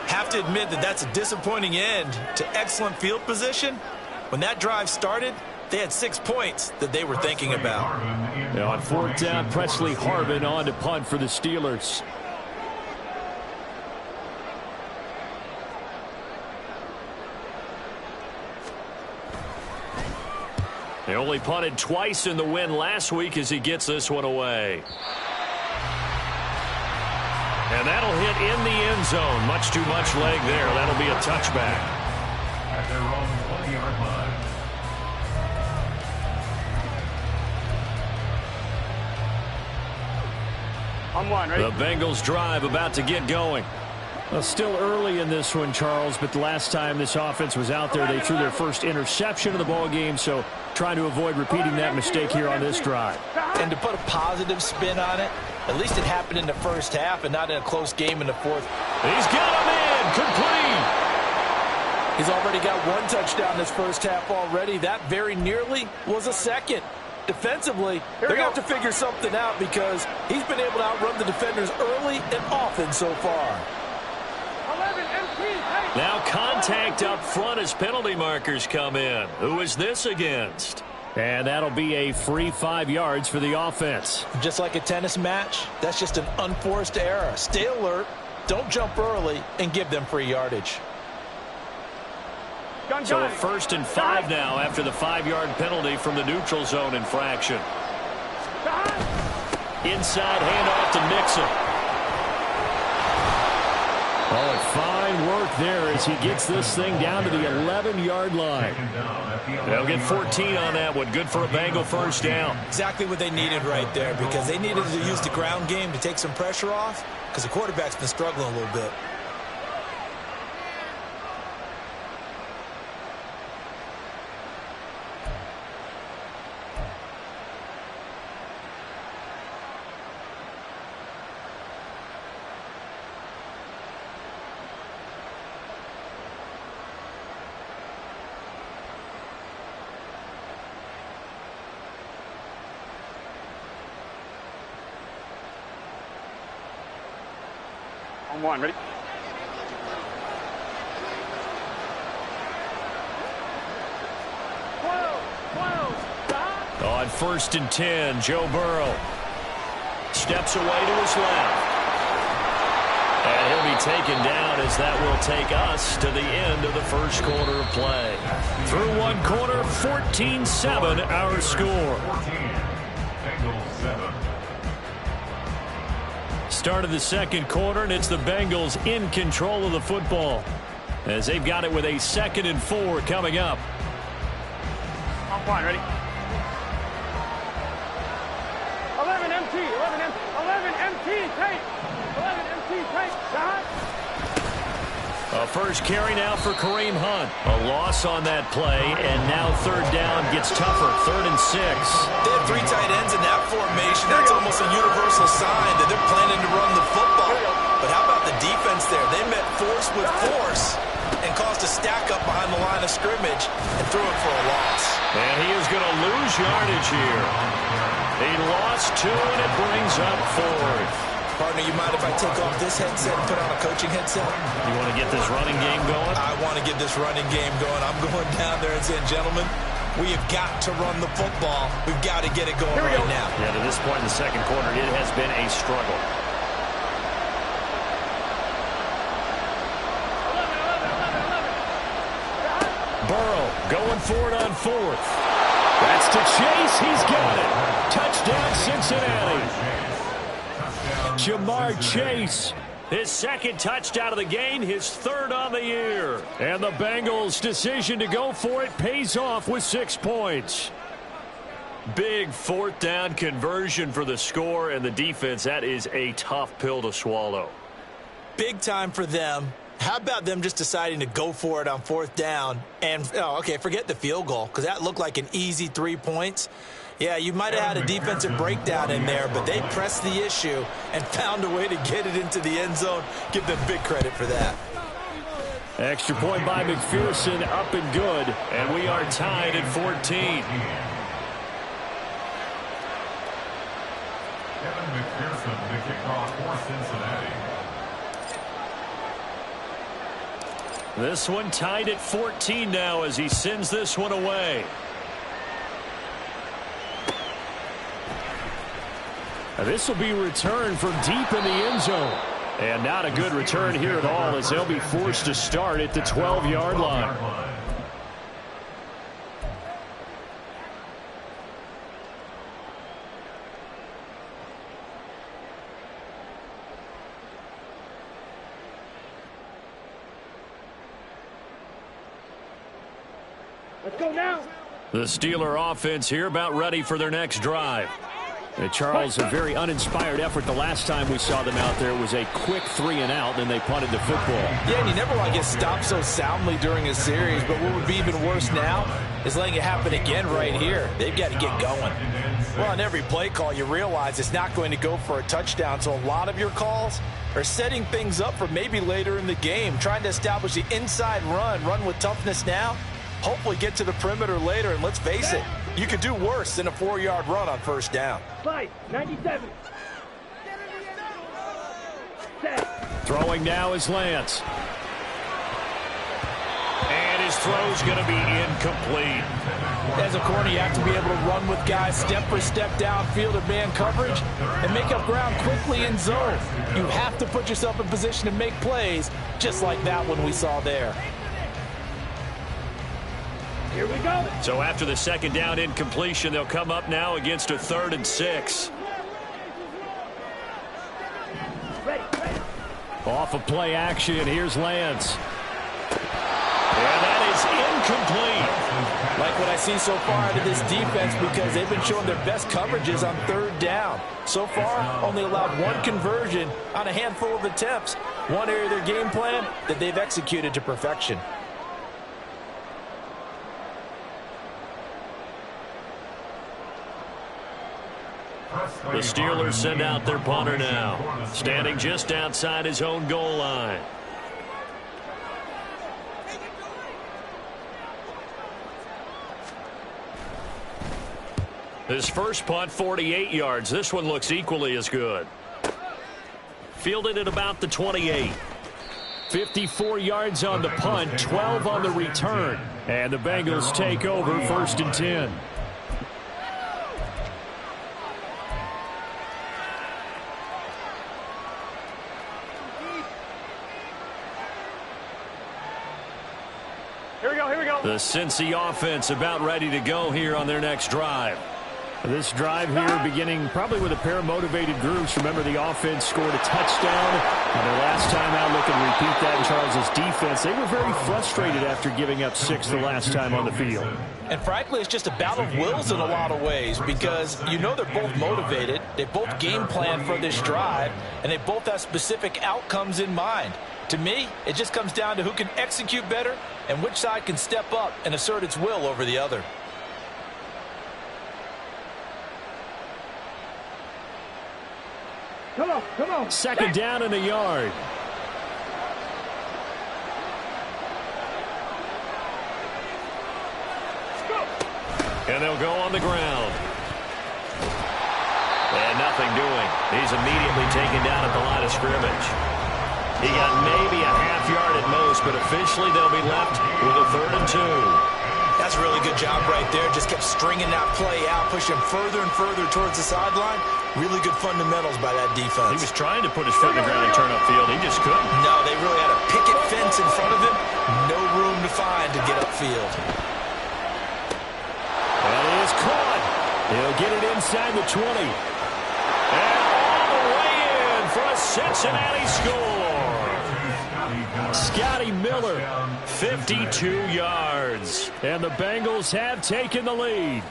Have to admit that that's a disappointing end to excellent field position. When that drive started, they had 6 points that they were thinking about. Now on 4th down, Presley Harvin on to punt for the Steelers. They only punted twice in the win last week as he gets this one away. And that'll hit in the end zone. Much too much leg there. That'll be a touchback. At their own 20-yard line. On 1, ready? The Bengals drive about to get going. Well, still early in this one, Charles, but the last time this offense was out there, they threw their first interception of the ball game, so trying to avoid repeating that mistake here on this drive. And to put a positive spin on it, at least it happened in the first half and not in a close game in the fourth. He's got him in, complete. He's already got 1 touchdown this first half already. That very nearly was a second. Defensively, they're going to have to figure something out because he's been able to outrun the defenders early and often so far. 11, MP, hey. Now contact up front as penalty markers come in. Who is this against? And that'll be a free 5 yards for the offense. Just like a tennis match, that's just an unforced error. Stay alert, don't jump early, and give them free yardage. Gun, So a gun. 1st and 5 now after the 5-yard penalty from the neutral zone infraction. Inside handoff to Mixon. Oh, fine work there as he gets this thing down to the 11-yard line. They'll get 14 on that one. Good for a Bengal first down. Exactly what they needed right there, because they needed to use the ground game to take some pressure off, because the quarterback's been struggling a little bit. On 1, ready? On 1st and 10, Joe Burrow steps away to his left. And he'll be taken down as that will take us to the end of the first quarter of play. Through 1 quarter, 14-7 our score. 14. Bengals 7. start of the second quarter, and it's the Bengals in control of the football as they've got it with a 2nd and 4 coming up. On one, ready? 11 MT, 11 MT, 11 MT, take. 11 MT, take. Shot. A first carry now for Kareem Hunt. A loss on that play, and now 3rd down gets tougher. 3rd and 6. They have 3 tight ends in that formation. That's almost a universal sign that they're planning to run the football. But how about the defense there? They met force with force and caused a stack up behind the line of scrimmage and threw it for a loss. And he is going to lose yardage here. He lost 2, and it brings up 4th. Partner, you mind if I take off this headset and put on a coaching headset? You want to get this running game going? I want to get this running game going. I'm going down there and saying, gentlemen, we have got to run the football. We've got to get it going right now. Yeah, to this point in the second quarter, it has been a struggle. 11. Burrow going for it on 4th. That's to Chase. He's got it. Touchdown, Cincinnati. Jamar Chase, his 2nd touchdown of the game, his 3rd on the year. And the Bengals' decision to go for it pays off with 6 points. Big 4th down conversion for the score, and the defense, that is a tough pill to swallow. Big time for them. How about them just deciding to go for it on 4th down? And, forget the field goal, because that looked like an easy 3 points. Yeah, you might have had a defensive breakdown in there, but they pressed the issue and found a way to get it into the end zone. Give them big credit for that. Extra point by McPherson, up and good, and we are tied at 14. Kevin McPherson, the kickoff for Cincinnati. This one tied at 14 now as he sends this one away. This will be returned from deep in the end zone. And not a good return here at all as they'll be forced to start at the 12-yard line. Let's go now. The Steeler offense here about ready for their next drive. Charles, a very uninspired effort the last time we saw them out there. It was a quick 3-and-out, and they punted the football. Yeah, and you never want to get stopped so soundly during a series, but what would be even worse now is letting it happen again right here. They've got to get going. Well, on every play call, you realize it's not going to go for a touchdown, so a lot of your calls are setting things up for maybe later in the game, trying to establish the inside run with toughness now, hopefully get to the perimeter later, and let's face it, you could do worse than a 4-yard run on 1st down. Slide, 97. Set. Throwing now is Lance. And his throw's going to be incomplete. As a corner, you have to be able to run with guys step for step downfield of man coverage and make up ground quickly in zone. You have to put yourself in position to make plays just like that one we saw there. Here we go. So after the 2nd down incompletion, they'll come up now against a 3rd and 6. Ready. Off of play action, here's Lance. And that is incomplete. Like what I see so far out of this defense, because they've been showing their best coverages on 3rd down. So far, only allowed 1 conversion on a handful of attempts. One area of their game plan that they've executed to perfection. The Steelers send out their punter now, standing just outside his own goal line. His first punt, 48 yards. This one looks equally as good. Fielded at about the 28. 54 yards on the punt, 12 on the return. And the Bengals take over 1st and 10. Here we go. The Cincy offense about ready to go here on their next drive. This drive here beginning probably with a pair of motivated groups. Remember, the offense scored a touchdown. And their last time out, looking to repeat that in Charles' defense. They were very frustrated after giving up 6 the last time on the field. And frankly, it's just a battle of wills in a lot of ways because you know they're both motivated. They both game plan for this drive, and they both have specific outcomes in mind. To me, it just comes down to who can execute better and which side can step up and assert its will over the other. Come on, come on. Second down and a yard. And they'll go on the ground. And nothing doing. He's immediately taken down at the line of scrimmage. He got maybe a half yard at most, but officially they'll be left with a 3rd and 2. That's a really good job right there. Just kept stringing that play out, pushing further and further towards the sideline. Really good fundamentals by that defense. He was trying to put his foot in the ground and turn upfield. He just couldn't. No, they really had a picket fence in front of him. No room to find to get upfield. And he is caught. He'll get it inside the 20. And all the way in for a Cincinnati score. Scotty Miller, 52 yards. And the Bengals have taken the lead.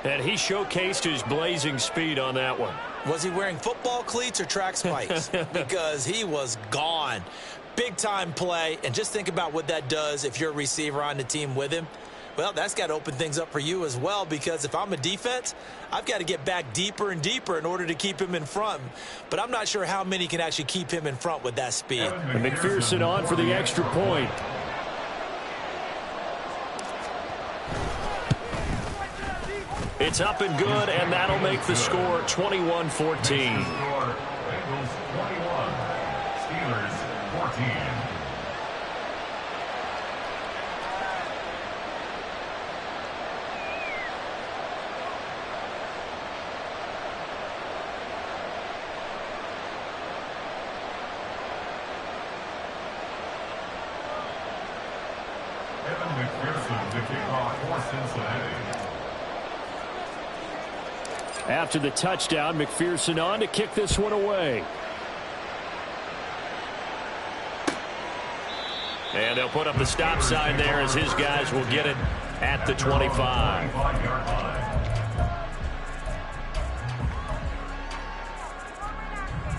And he showcased his blazing speed on that one. Was he wearing football cleats or track spikes? Because he was gone. Big-time play. And just think about what that does if you're a receiver on the team with him. Well, that's got to open things up for you as well, because if I'm a defense, I've got to get back deeper and deeper in order to keep him in front. But I'm not sure how many can actually keep him in front with that speed. And McPherson on for the extra point. It's up and good, and that'll make the score 21-14. Bengals 21, Steelers 14. Evan McPherson to kick off for Cincinnati. After the touchdown, McPherson on to kick this one away. And they'll put up the stop sign there as his guys will get it at the 25.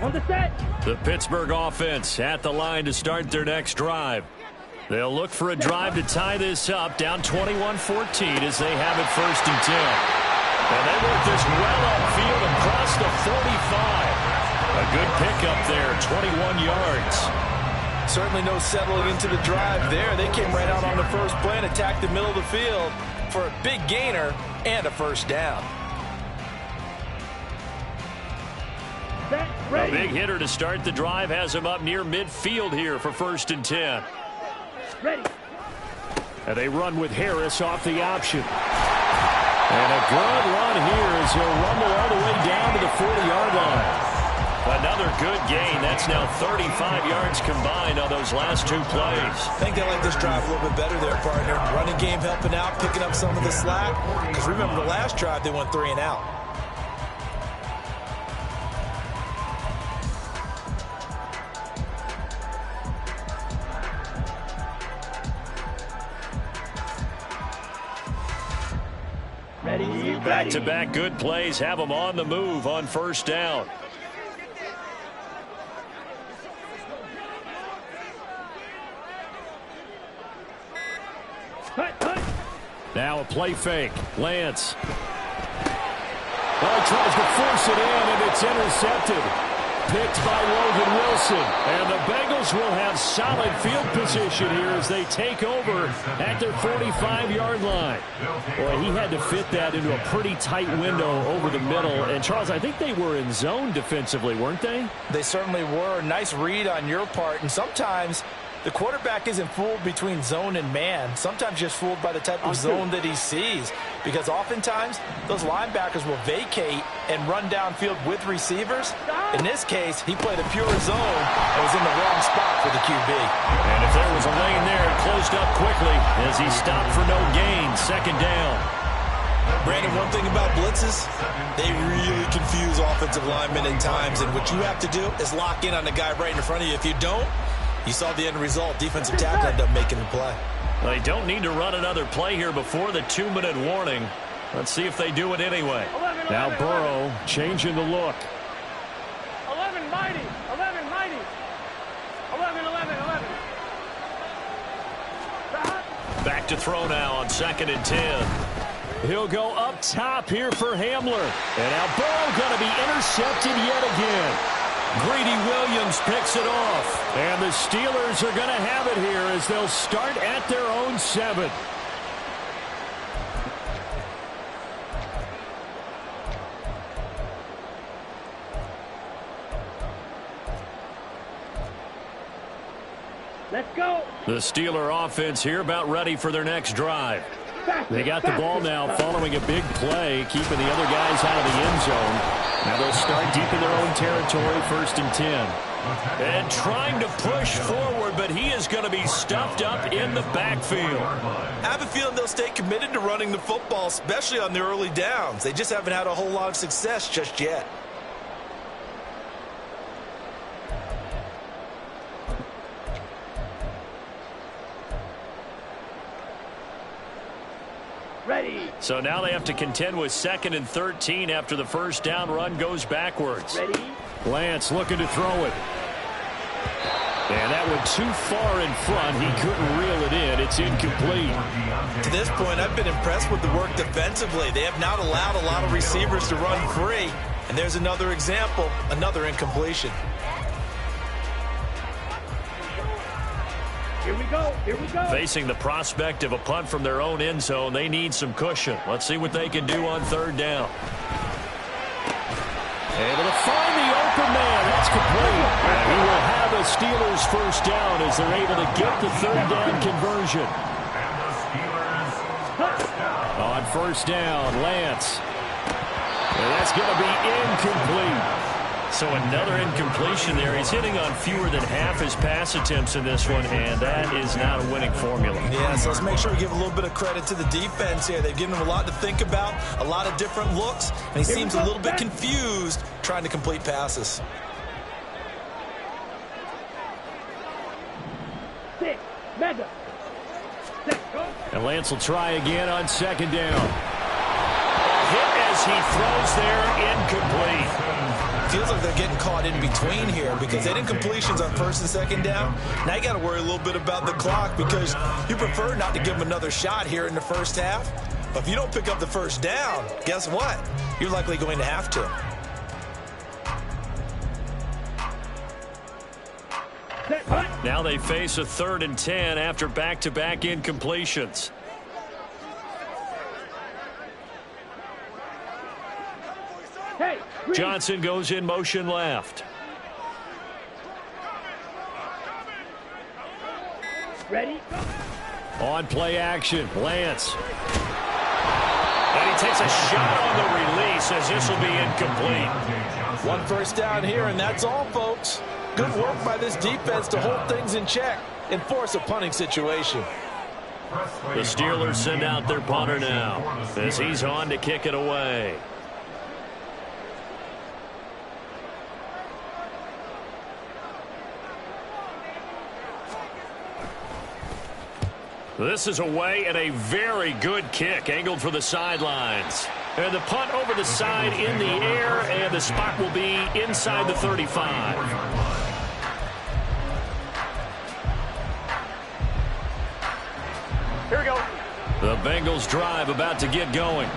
On the set. The Pittsburgh offense at the line to start their next drive. They'll look for a drive to tie this up, down 21-14 as they have it 1st and 10. And they work this well upfield across the 45. A good pickup there, 21 yards. Certainly no settling into the drive there. They came right out on the first play and attacked the middle of the field for a big gainer and a 1st down. A big hitter to start the drive has him up near midfield here for 1st and 10. Ready. And they run with Harris off the option. And a good run here as he'll rumble all the way down to the 40-yard line. Another good gain. That's now 35 yards combined on those last 2 plays. I think they like this drive a little bit better there, partner. Running game helping out, picking up some of the slack. Because remember the last drive, they went 3 and out. Back-to-back good plays have them on the move on 1st down. Now a play fake. Lance. Well, he tries to force it in, and it's intercepted. Picked by Logan Wilson. And the Bengals will have solid field position here as they take over at their 45-yard line. Boy, he had to fit that into a pretty tight window over the middle. And, Charles, I think they were in zone defensively, weren't they? They certainly were. Nice read on your part. And sometimes the quarterback isn't fooled between zone and man. Sometimes just fooled by the type of zone that he sees. Because oftentimes, those linebackers will vacate and run downfield with receivers. In this case, he played a pure zone and was in the wrong spot for the QB. And if there was a lane there, it closed up quickly as he stopped for no gain. 2nd down. Brandon, one thing about blitzes, they really confuse offensive linemen at times, and what you have to do is lock in on the guy right in front of you. If you don't, you saw the end result. Defensive tackle ended up making the play. They don't need to run another play here before the 2-minute warning. Let's see if they do it anyway. Now Burrow changing the look. 11 mighty. 11 mighty. 11, 11, 11. Back to throw now on 2nd and 10. He'll go up top here for Hamler. And now Burrow going to be intercepted yet again. Greedy Williams picks it off. And the Steelers are going to have it here as they'll start at their own 7. Let's go. The Steeler offense here about ready for their next drive. They got the ball now following a big play, keeping the other guys out of the end zone. Now they'll start deep in their own territory, 1st and 10. And trying to push forward, but he is going to be stuffed up in the backfield. I have a feeling they'll stay committed to running the football, especially on the early downs. They just haven't had a whole lot of success just yet. Ready. So now they have to contend with 2nd and 13 after the first down run goes backwards. Ready. Lance looking to throw it. And that went too far in front. He couldn't reel it in. It's incomplete. To this point, I've been impressed with the work defensively. They have not allowed a lot of receivers to run free. And there's another example, another incompletion. Here we go. Here we go. Facing the prospect of a punt from their own end zone, they need some cushion. Let's see what they can do on 3rd down. Able to find the open man. That's complete. And he will have a Steelers first down as they're able to get the 3rd down conversion. And the Steelers touchdown. On 1st down, Lance. And that's going to be incomplete. So another incompletion there. He's hitting on fewer than half his pass attempts in this one, and that is not a winning formula. Yeah, so let's make sure we give a little bit of credit to the defense here. They've given him a lot to think about, a lot of different looks, and he seems a little bit confused trying to complete passes. 6. Mega. 6. Go. And Lance will try again on 2nd down. Hit as he throws there, incomplete. Feels like they're getting caught in between here because they did completions on 1st and 2nd down. Now you got to worry a little bit about the clock because you prefer not to give them another shot here in the first half. But if you don't pick up the first down, guess what? You're likely going to have to. Now they face a 3rd and 10 after back-to-back incompletions. Hey. Johnson goes in motion left. Ready. On play action, Lance. And he takes a shot on the release as this will be incomplete. 1 first down here, and that's all, folks. Good work by this defense to hold things in check and force a punting situation. The Steelers send out their punter now as he's on to kick it away. This is away and a very good kick angled for the sidelines. And the punt over the side in the air, and the spot will be inside the 35. Here we go. The Bengals drive about to get going.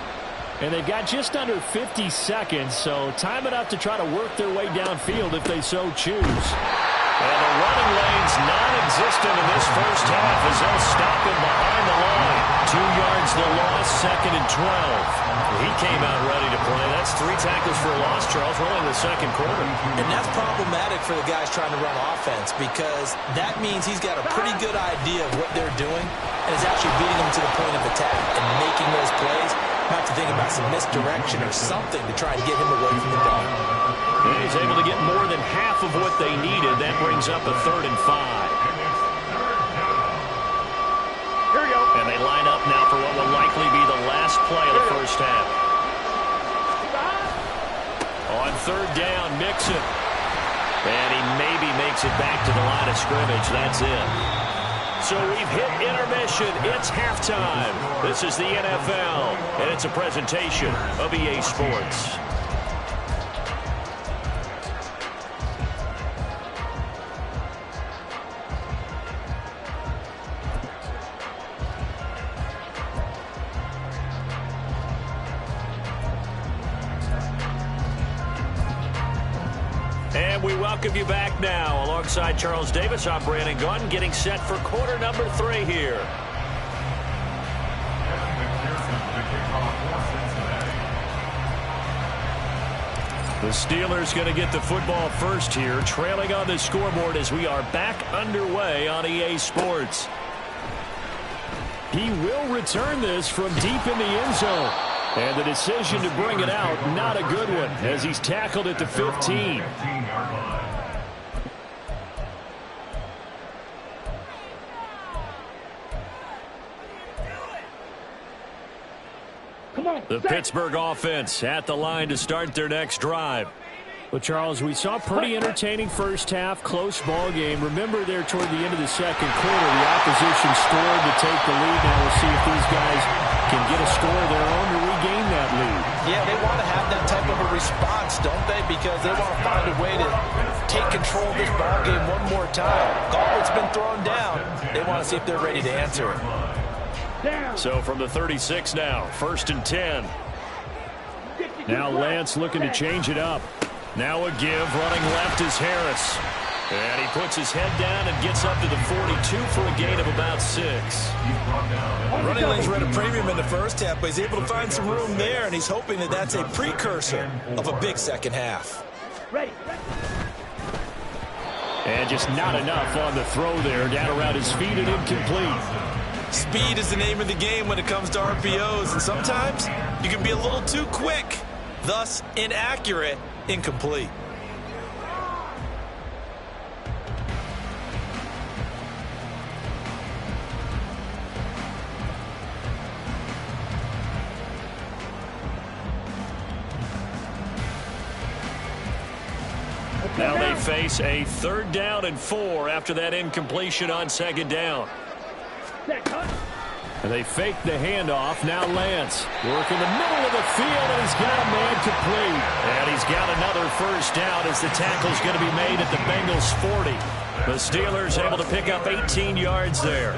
And they've got just under 50 seconds, so time enough to try to work their way downfield if they so choose. And the running lane's non-existent in this first half as they'll stop him behind the line. 2 yards the loss, 2nd and 12. He came out ready to play. That's 3 tackles for a loss, Charles, really in the 2nd quarter. And that's problematic for the guys trying to run offense because that means he's got a pretty good idea of what they're doing and is actually beating them to the point of attack and making those plays. Might have to think about some misdirection or something to try and get him away from the ball. And he's able to get more than half of what they needed. That brings up a 3rd and 5. Here we go. And they line up now for what will likely be the last play of the first half. On third down, Mixon. And he maybe makes it back to the line of scrimmage. That's it. So we've hit intermission. It's halftime. This is the NFL, and it's a presentation of EA Sports. And we welcome you back now. Alongside Charles Davis, I'm Brandon Gunn, getting set for quarter number 3 here. The Steelers going to get the football first here, trailing on the scoreboard as we are back underway on EA Sports. He will return this from deep in the end zone. And the decision to bring it out, not a good one, as he's tackled at the 15. The Pittsburgh offense at the line to start their next drive. Well, Charles, we saw a pretty entertaining first half, close ball game. Remember there toward the end of the second quarter, the opposition scored to take the lead. Now we'll see if these guys can get a score of their own to regain that lead. Yeah, they want to have that type of a response, don't they? Because they want to find a way to take control of this ball game one more time. Gauntlet's been thrown down. They want to see if they're ready to answer it. So from the 36 now, 1st and 10. Now Lance looking to change it up. Now a give, running left is Harris. And he puts his head down and gets up to the 42 for a gain of about 6. Running lanes were at a premium in the first half, but he's able to find some room there, and he's hoping that that's a precursor of a big second half. And just not enough on the throw there, down around his feet and incomplete. Speed is the name of the game when it comes to RPOs, and sometimes you can be a little too quick, thus inaccurate, incomplete. Now they face a 3rd down and 4 after that incompletion on 2nd down. And they fake the handoff. Now Lance working the middle of the field, and he's got a man complete. And he's got another first down as the tackle's going to be made at the Bengals 40. The Steelers able to pick up 18 yards there.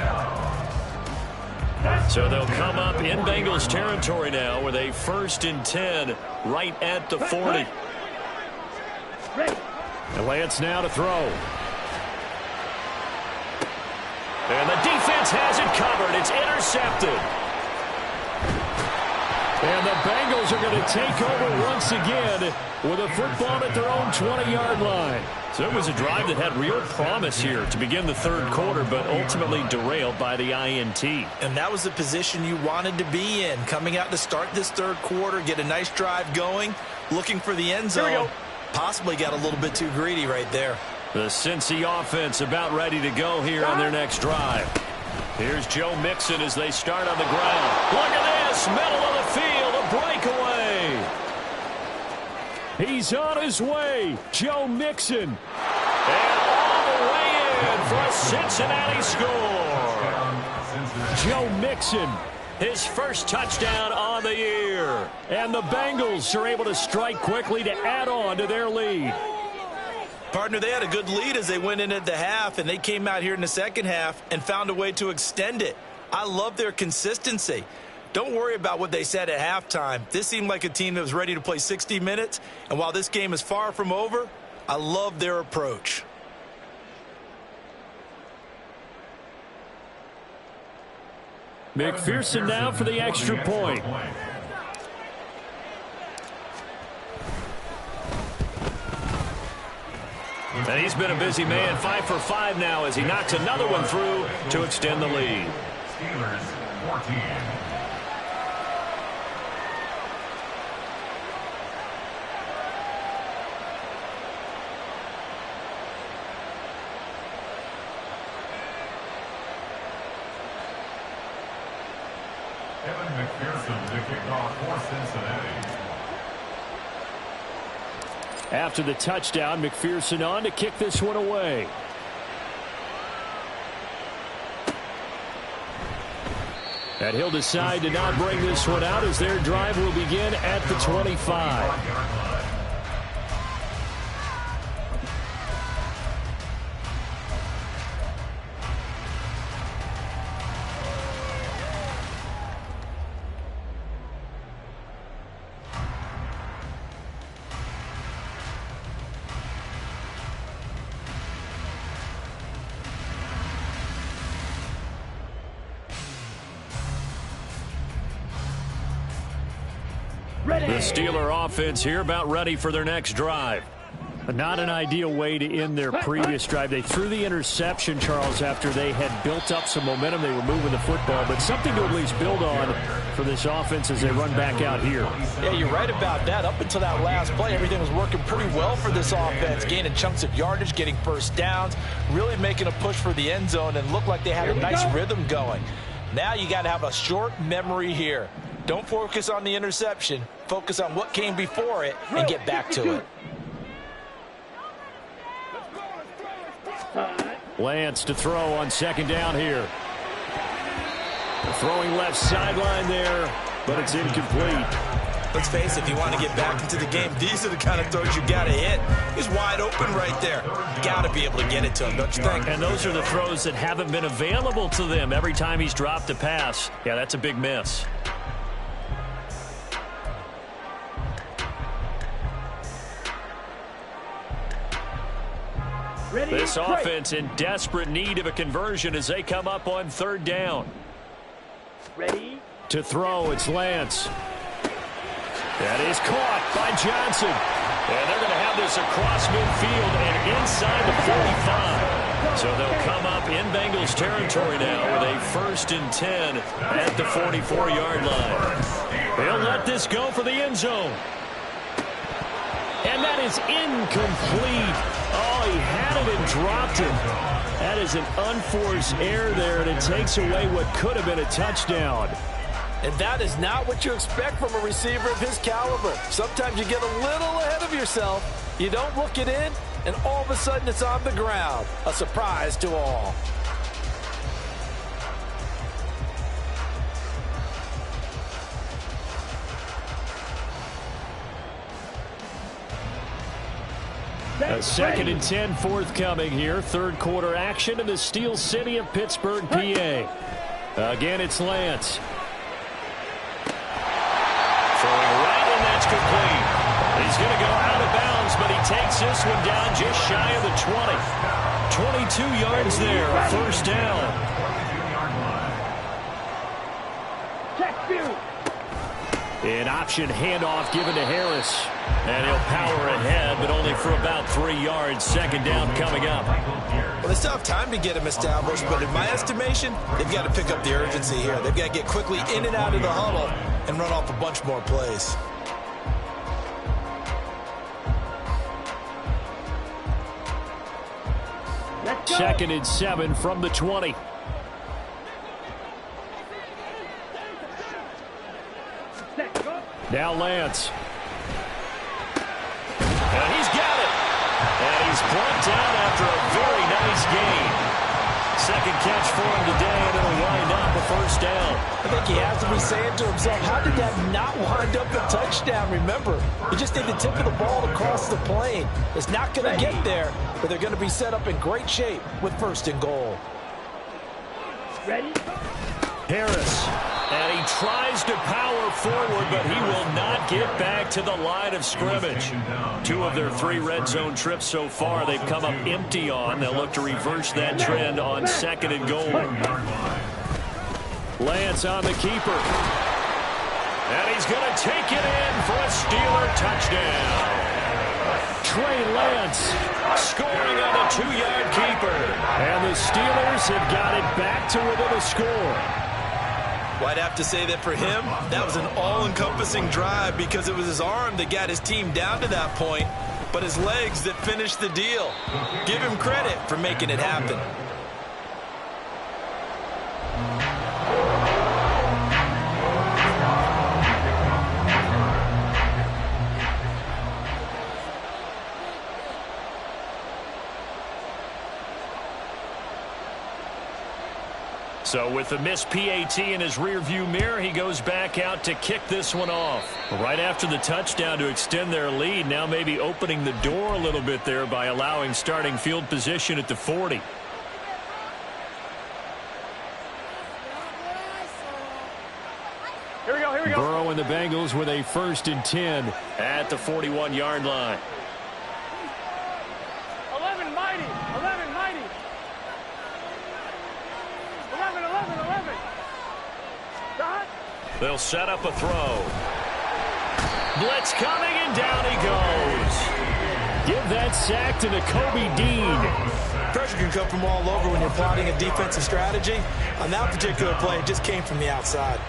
So they'll come up in Bengals territory now with a 1st and 10 right at the 40. And Lance now to throw. And the defense has it covered. It's intercepted. And the Bengals are going to take over once again with a football at their own 20-yard line. So it was a drive that had real promise here to begin the 3rd quarter, but ultimately derailed by the INT. And that was the position you wanted to be in. Coming out to start this 3rd quarter, get a nice drive going, looking for the end zone. Possibly got a little bit too greedy right there. The Cincy offense about ready to go here on their next drive. Here's Joe Mixon as they start on the ground. Look at this, middle of the field, a breakaway. He's on his way, Joe Mixon. And all the way in for a Cincinnati score. Joe Mixon, his first touchdown on the year. And the Bengals are able to strike quickly to add on to their lead. Partner, they had a good lead as they went in at the half, and they came out here in the second half and found a way to extend it. I love their consistency. Don't worry about what they said at halftime. This seemed like a team that was ready to play 60 minutes, and while this game is far from over, I love their approach. McPherson now for the extra point. And he's been a busy man, 5 for 5 now as he knocks another one through to extend the lead. Steelers 14. Evan McPherson to kick off for Cincinnati. After the touchdown, McPherson on to kick this one away. And he'll decide to not bring this one out as their drive will begin at the 25. The Steeler offense here about ready for their next drive. Not an ideal way to end their previous drive. They threw the interception, Charles, after they had built up some momentum. They were moving the football, but something to at least build on for this offense as they run back out here. Yeah, you're right about that. Up until that last play, everything was working pretty well for this offense, gaining chunks of yardage, getting first downs, really making a push for the end zone, and looked like they had a nice rhythm going. Now you got to have a short memory here. Don't focus on the interception. Focus on what came before it and get back to it. Lance to throw on second down here. Throwing left sideline there, but it's incomplete. Let's face it, if you want to get back into the game, these are the kind of throws you got to hit. He's wide open right there. You got to be able to get it to him, don't you think? And those are the throws that haven't been available to them every time he's dropped a pass. Yeah, that's a big miss. This offense in desperate need of a conversion as they come up on third down. Ready? To throw, it's Lance. That is caught by Johnson. And they're going to have this across midfield and inside the 45. So they'll come up in Bengals territory now with a 1st and 10 at the 44-yard line. They'll let this go for the end zone. And that is incomplete. Oh, he had it and dropped it. That is an unforced error there, and it takes away what could have been a touchdown. And that is not what you expect from a receiver of his caliber. Sometimes you get a little ahead of yourself. You don't look it in, and all of a sudden it's on the ground. A surprise to all. A 2nd and 10 forthcoming here. Third quarter action in the Steel City of Pittsburgh, PA. Again, it's Lance. Throwing right, and that's complete. He's going to go out of bounds, but he takes this one down just shy of the 20. 22 yards there, first down. An option handoff given to Harris. And he'll power ahead, but only for about 3 yards. Second down coming up. Well, they still have time to get him established, but in my estimation, they've got to pick up the urgency here. They've got to get quickly in and out of the huddle and run off a bunch more plays. Second and 7 from the 20. Now Lance. And he's got it. And he's plunked out after a very nice gain. Second catch for him today, and it'll wind up a first down. I think he has to be saying to himself, how did that not wind up a touchdown? Remember, you just need the tip of the ball to cross the plane. It's not going to get there, but they're going to be set up in great shape with 1st and goal. Ready? Harris. And he tries to power forward, but he will not get back to the line of scrimmage. 2 of their 3 red zone trips so far they've come up empty on. They'll look to reverse that trend on 2nd and goal. Lance on the keeper. And he's going to take it in for a Steeler touchdown. Trey Lance scoring on a 2-yard keeper. And the Steelers have got it back to within a score. Well, I'd have to say that for him, that was an all-encompassing drive because it was his arm that got his team down to that point, but his legs that finished the deal. Give him credit for making it happen. So with the missed PAT in his rearview mirror, he goes back out to kick this one off. Right after the touchdown to extend their lead, now maybe opening the door a little bit there by allowing starting field position at the 40. Here we go, here we go. Burrow and the Bengals with a 1st and 10 at the 41-yard line. 11 mighty, 11 mighty. 11. Dot. They'll set up a throw. Blitz coming, and down he goes. Give that sack to Nakobe Dean. Pressure can come from all over when you're plotting a defensive strategy. On that particular play, it just came from the outside.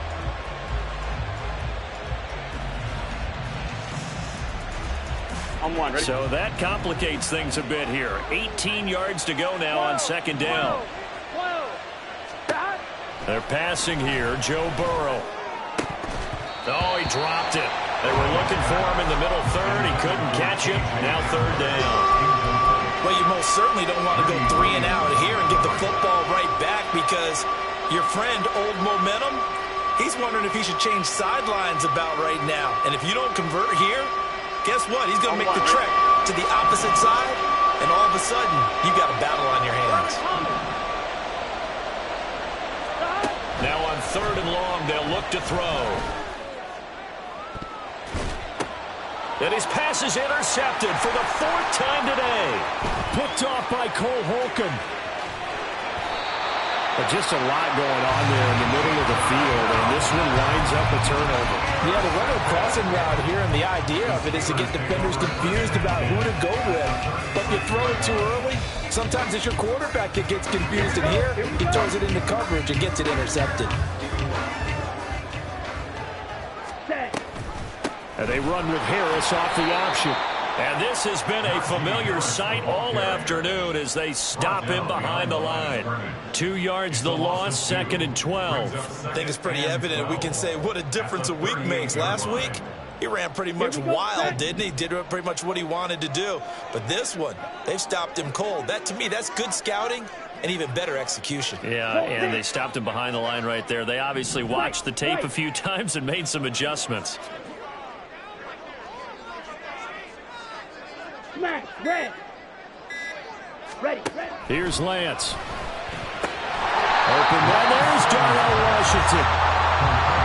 I'm one, ready? So that complicates things a bit here. 18 yards to go now on 2nd down. 12. Dot. They're passing here. Joe Burrow. Oh, he dropped it. They were looking for him in the middle third. He couldn't catch it. Now 3rd down. Well, you most certainly don't want to go 3 and out here and give the football right back because your friend, Old Momentum, he's wondering if he should change sidelines about right now. And if you don't convert here, guess what? He's going to make the trek to the opposite side, and all of a sudden, you've got a battle on your hands. Now on 3rd and long, they'll look to throw. And his pass is intercepted for the 4th time today. Picked off by Cole Holcomb. But just a lot going on there in the middle of the field, and this one winds up a turnover. Yeah, the running crossing route here, and the idea of it is to get defenders confused about who to go with. But if you throw it too early, sometimes it's your quarterback that gets confused, and here he throws it into coverage and gets it intercepted. And they run with Harris off the option. And this has been a familiar sight all afternoon as they stop him behind the line. 2 yards the loss, 2nd and 12. I think it's pretty evident. We can say what a difference a week makes. Last week, he ran pretty much wild, didn't he? Did pretty much what he wanted to do. But this one, they've stopped him cold. That, to me, that's good scouting and even better execution. Yeah, and they stopped him behind the line right there. They obviously watched the tape a few times and made some adjustments. Ready. Here's Lance. Open man, there's Darnell Washington.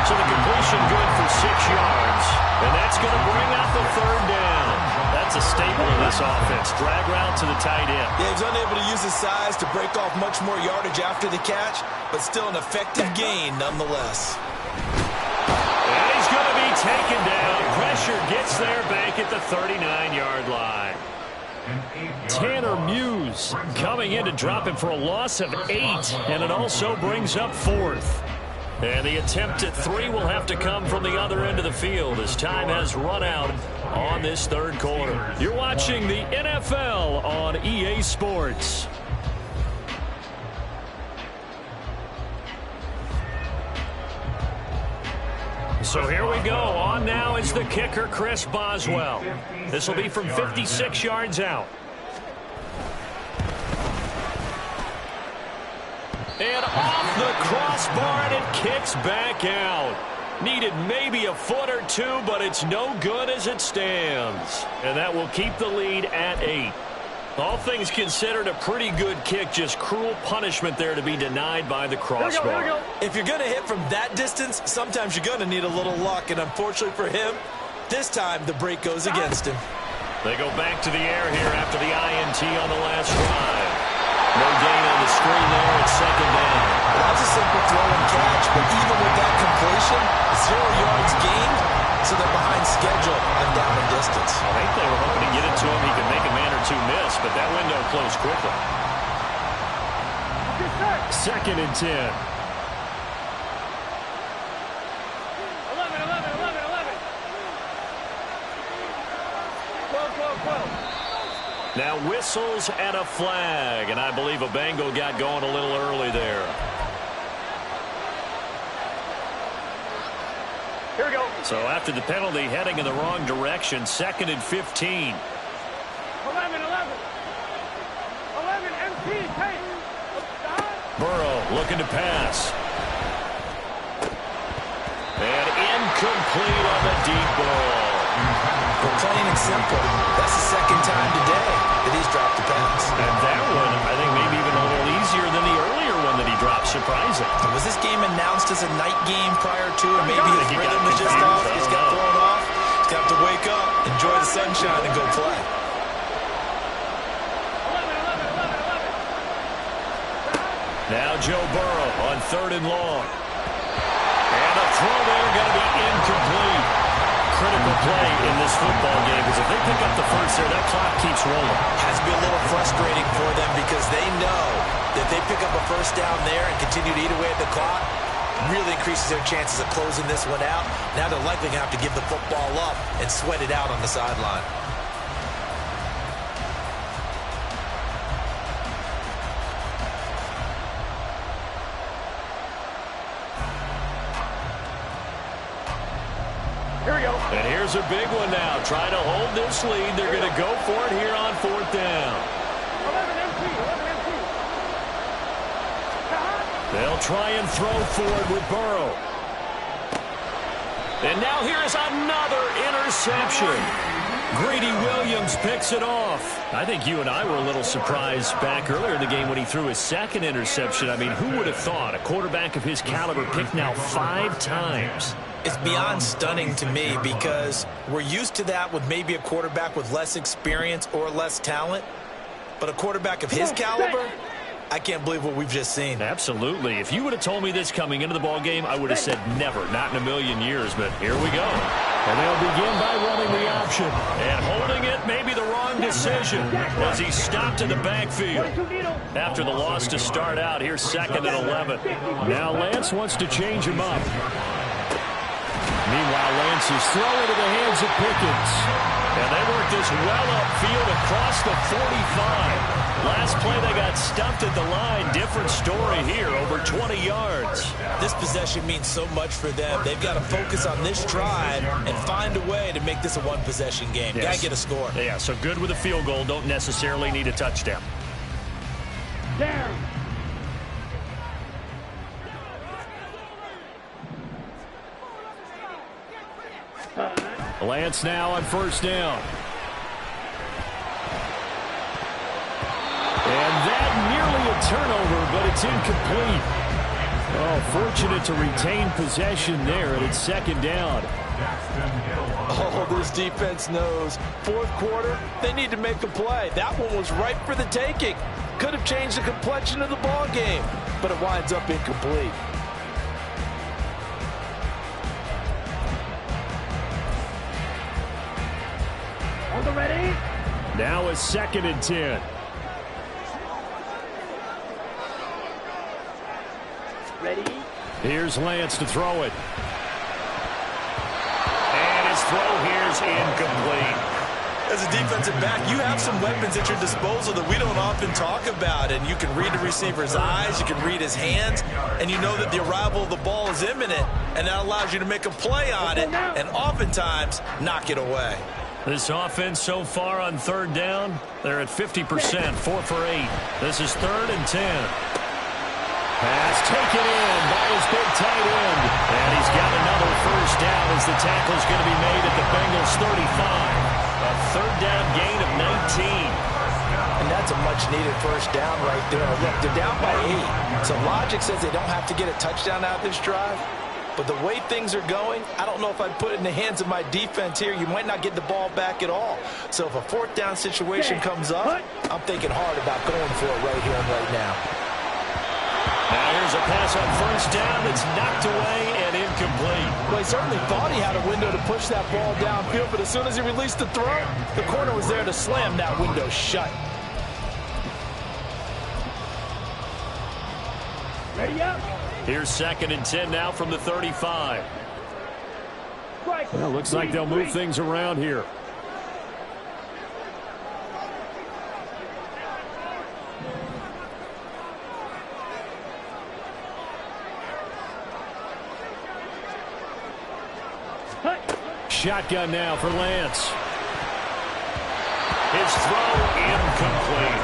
So the completion good for 6 yards. And that's going to bring out the 3rd down. That's a staple of this offense. Drag route to the tight end. Yeah, he's unable to use his size to break off much more yardage after the catch, but still an effective gain nonetheless. And he's going to be taken down. Pressure gets there back at the 39-yard line. Tanner Muse coming in to drop him for a loss of 8, and it also brings up 4th. And the attempt at 3 will have to come from the other end of the field as time has run out on this 3rd quarter. You're watching the NFL on EA Sports. So here we go. On now is the kicker, Chris Boswell. This will be from 56 yards out. And off the crossbar, and it kicks back out. Needed maybe a foot or two, but it's no good as it stands. And that will keep the lead at 8. All things considered, a pretty good kick. Just cruel punishment there to be denied by the crossbar. Here we go. If you're going to hit from that distance, sometimes you're going to need a little luck. And unfortunately for him, this time the break goes against him. They go back to the air here after the INT on the last drive. No gain on the screen there at 2nd down. Well, that's a simple throw and catch, but even with that completion, 0 yards gained, so they're behind schedule on down and distance. I think they were hoping to get it to him. He could make a man or two miss, but that window closed quickly. 2nd and 10. 12. Now whistles and a flag, and I believe a Bengal got going a little early there. Here we go. So after the penalty, heading in the wrong direction, 2nd and 15. 11, MT, take. Burrow looking to pass. And incomplete on the deep ball. Well, plain and simple, that's the second time today that he's dropped a pass. And that one, I think, maybe even a little easier than the earlier one that he dropped. Surprising. Was this game announced as a night game prior to, or maybe his rhythm was just off? He's got thrown off. He's got to wake up, enjoy the sunshine, and go play. Now Joe Burrow on 3rd and long. And a throw there going to be incomplete. Critical play in this football game because if they pick up the first there, that clock keeps rolling. Has to be a little frustrating for them because they know that they pick up a first down there and continue to eat away at the clock, really increases their chances of closing this one out. Now they're likely going to have to give the football up and sweat it out on the sideline. Here we go. And here's a big one now. Trying to hold this lead. They're going to go for it here on 4th down. 11 MT, 11 MT. They'll try and throw forward with Burrow. And now here is another interception. Greedy Williams picks it off. I think you and I were a little surprised back earlier in the game when he threw his second interception. I mean, who would have thought a quarterback of his caliber picked now 5 times? It's beyond stunning to me because we're used to that with maybe a quarterback with less experience or less talent. But a quarterback of his caliber, I can't believe what we've just seen. Absolutely. If you would have told me this coming into the ball game, I would have said never, not in a million years. But here we go. And they'll begin by running the option. And holding it, maybe the wrong decision as he stopped in the backfield. After the loss to start out, here's 2nd and 11. Now Lance wants to change him up. Meanwhile, Lance is throwing to the hands of Pickens. And they work this well upfield across the 45. Last play, they got stuffed at the line. Different story here, over 20 yards. This possession means so much for them. They've got to focus on this drive and find a way to make this a one-possession game. Yes. Got to get a score. Yeah, so good with a field goal. Don't necessarily need a touchdown. Down. Lance now on 1st down. And that nearly a turnover, but it's incomplete. Oh, fortunate to retain possession there, and it's 2nd down. Oh, this defense knows. 4th quarter, they need to make a play. That one was ripe for the taking. Could have changed the complexion of the ball game, but it winds up incomplete. On the ready. Now a 2nd and 10. Ready. Here's Lance to throw it. And his throw here's incomplete. As a defensive back, you have some weapons at your disposal that we don't often talk about. And you can read the receiver's eyes, you can read his hands, and you know that the arrival of the ball is imminent, and that allows you to make a play on it and oftentimes knock it away. This offense so far on 3rd down, they're at 50%, 4 for 8. This is 3rd and 10. Pass taken in by his big tight end. And he's got another first down as the tackle's going to be made at the Bengals 35. A 3rd down gain of 19. And that's a much-needed first down right there. Look, they're down by 8. So logic says they don't have to get a touchdown out of this drive. But the way things are going, I don't know if I'd put it in the hands of my defense here. You might not get the ball back at all. So if a 4th down situation comes up, I'm thinking hard about going for it right here and right now. Now here's a pass on 1st down. It's knocked away and incomplete. Well, he certainly thought he had a window to push that ball downfield, but as soon as he released the throw, the corner was there to slam that window shut. Ready up. Here's 2nd and 10 now from the 35. Well, looks like they'll move things around here. Shotgun now for Lance. His throw incomplete.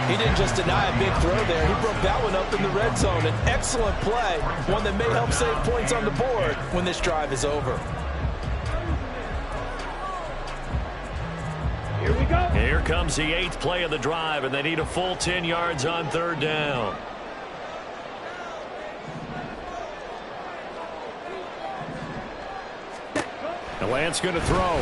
He didn't just deny a big throw there. He broke that one up in the red zone. An excellent play, one that may help save points on the board when this drive is over. Here we go. Here comes the 8th play of the drive, and they need a full 10 yards on 3rd down. And Lance going to throw.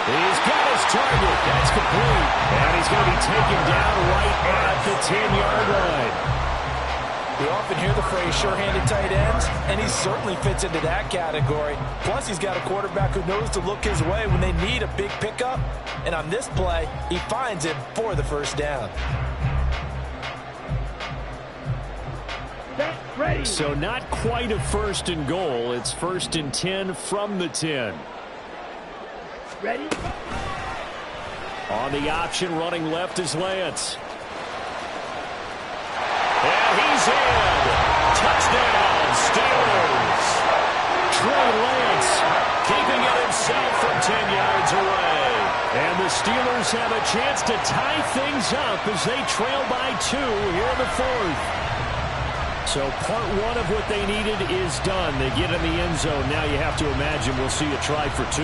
He's got his target. That's complete. And he's going to be taken down right at the 10-yard line. We often hear the phrase sure-handed tight ends, and he certainly fits into that category. Plus, he's got a quarterback who knows to look his way when they need a big pickup. And on this play, he finds him for the 1st down. Ready. So not quite a 1st and goal. It's 1st and 10 from the 10. Ready. On the option, running left is Lance. And he's in. Touchdown, Steelers. Trey Lance keeping it himself from 10 yards away. And the Steelers have a chance to tie things up as they trail by 2 here in the 4th. So part 1 of what they needed is done. They get in the end zone. Now you have to imagine we'll see a try for 2.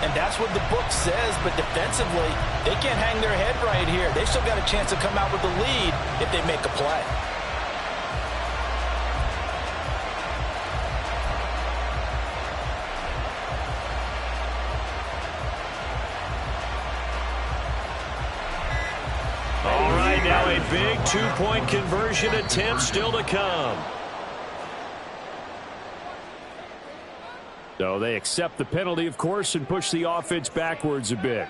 And that's what the book says, but defensively, they can't hang their head right here. They still got a chance to come out with the lead if they make a play. All right, now a big 2-point conversion attempt still to come. So they accept the penalty, of course, and push the offense backwards a bit.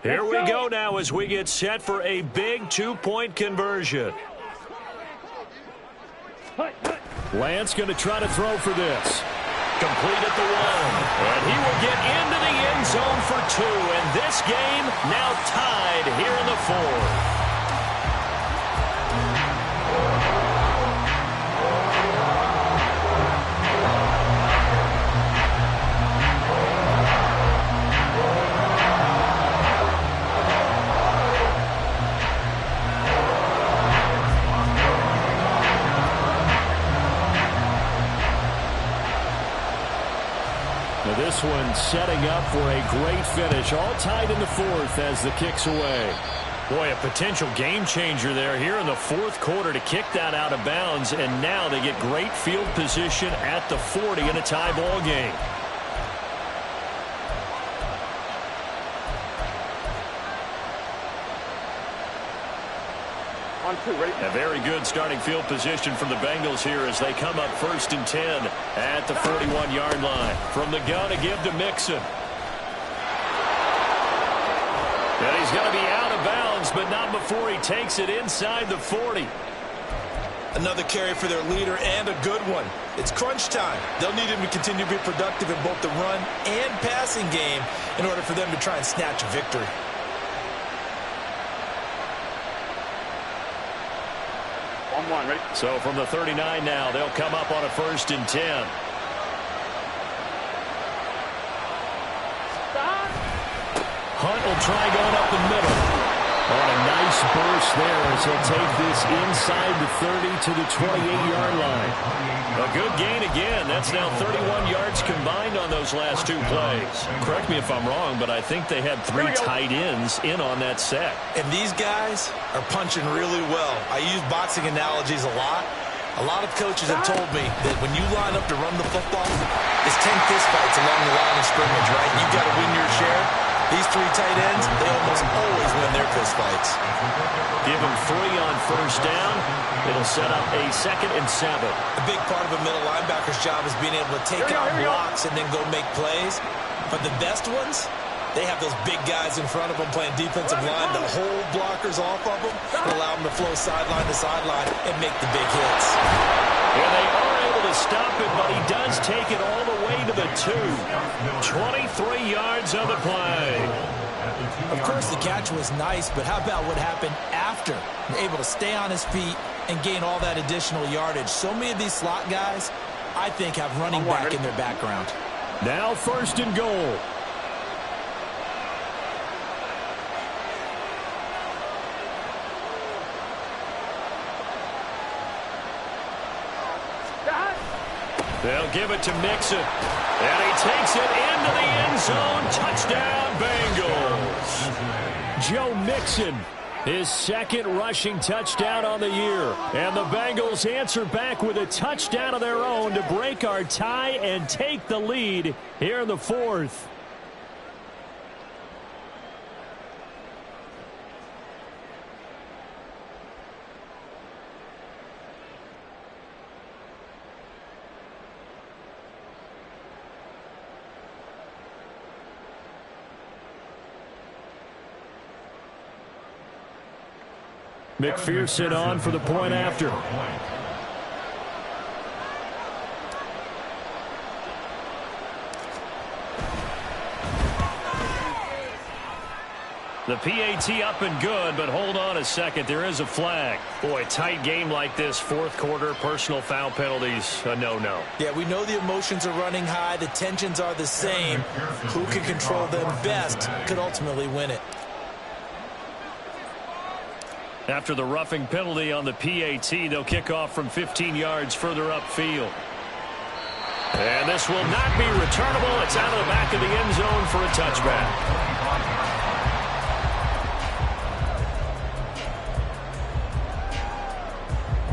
Here we go now as we get set for a big 2-point conversion. Lance going to try to throw for this. Complete at the 1. And he will get into the end zone for 2. And this game now tied here in the 4th. This one setting up for a great finish. All tied in the 4th as the kick's away. Boy, a potential game changer there here in the 4th quarter to kick that out of bounds. And now they get great field position at the 40 in a tie ball game. On 2, ready? A very good starting field position from the Bengals here as they come up 1st and 10 at the 41-yard line. From the gun to give to Mixon. And he's going to be out of bounds, but not before he takes it inside the 40. Another carry for their leader and a good one. It's crunch time. They'll need him to continue to be productive in both the run and passing game in order for them to try and snatch a victory. Ready? So from the 39 now, they'll come up on a 1st and 10. Stop. Hunt will try going up the middle. On a nice burst there as he'll take this inside the 30 to the 28-yard line. A good gain again. That's now 31 yards combined on those last 2 plays. Correct me if I'm wrong, but I think they had 3 tight ends in on that set. And these guys are punching really well. I use boxing analogies a lot. A lot of coaches have told me that when you line up to run the football, it's 10 fistfights along the line of scrimmage, right? You've got to win your share. These 3 tight ends, they almost always win their fistfights. Give them 3 on 1st down. It'll set up a 2nd and 7. A big part of a middle linebacker's job is being able to take out blocks and then go make plays. But the best ones, They have those big guys in front of them playing defensive line to hold blockers off of them and allow them to flow sideline to sideline and make the big hits. Yeah, they are able to stop it, but he does take it all the way to the 2. 23 yards on the play. Of course, the catch was nice, but how about what happened after? Able to stay on his feet and gain all that additional yardage. So many of these slot guys, I think, have running back in their background. Now 1st and goal. They'll give it to Mixon. And he takes it into the end zone. Touchdown, Bengals. Joe Mixon, his 2nd rushing touchdown on the year. And the Bengals answer back with a touchdown of their own to break our tie and take the lead here in the 4th. McPherson on for the point after. The PAT up and good, but hold on a second. There is a flag. Boy, tight game like this, 4th quarter, personal foul penalties, a no-no. Yeah, we know the emotions are running high. The tensions are the same. Who can control them best could ultimately win it. After the roughing penalty on the PAT, they'll kick off from 15 yards further upfield. And this will not be returnable. It's out of the back of the end zone for a touchback.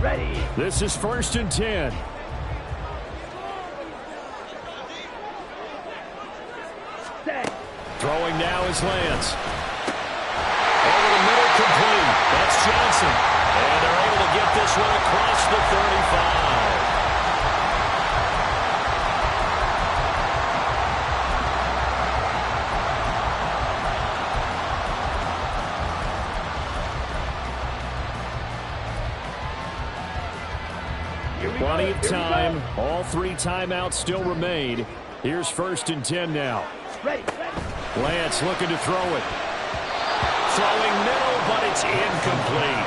Ready. This is 1st and 10. Throwing now is Lance. Over the middle, complete. That's Johnson. And they're able to get this one across the 35. Plenty of time. All 3 timeouts still remain. Here's 1st and 10 now. Lance looking to throw it. Throwing middle, but it's incomplete.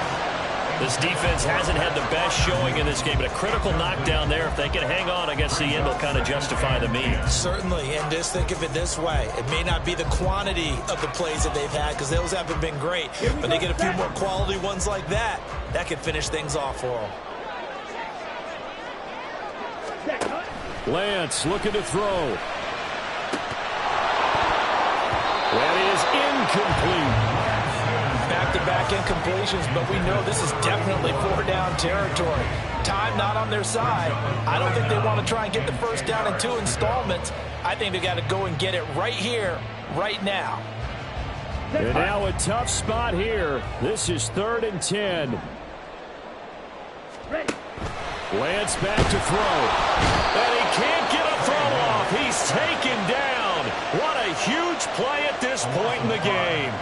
This defense hasn't had the best showing in this game, but a critical knockdown there. If they can hang on, I guess the end will kind of justify the means. Certainly, and just think of it this way. It may not be the quantity of the plays that they've had because those haven't been great, but they get a few more quality ones like that. That could finish things off for them. Lance looking to throw. That is incomplete. Back-to-back incompletions, but we know this is definitely 4-down territory. Time not on their side. I don't think they want to try and get the 1st down in 2 installments. I think they got to go and get it right here, right now. And now a tough spot here. This is 3rd and 10. Lance back to throw. And he can't get a throw off. He's taken down. What a huge play at this point in the game.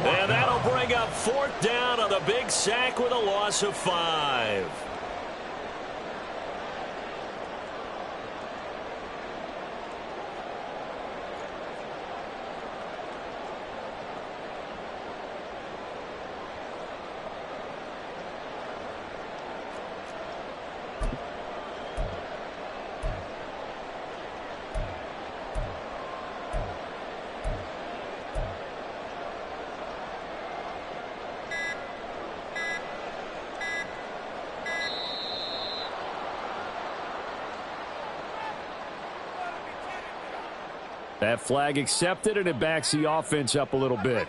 And that'll bring up 4th down on the big sack with a loss of 5. That flag accepted, and it backs the offense up a little bit.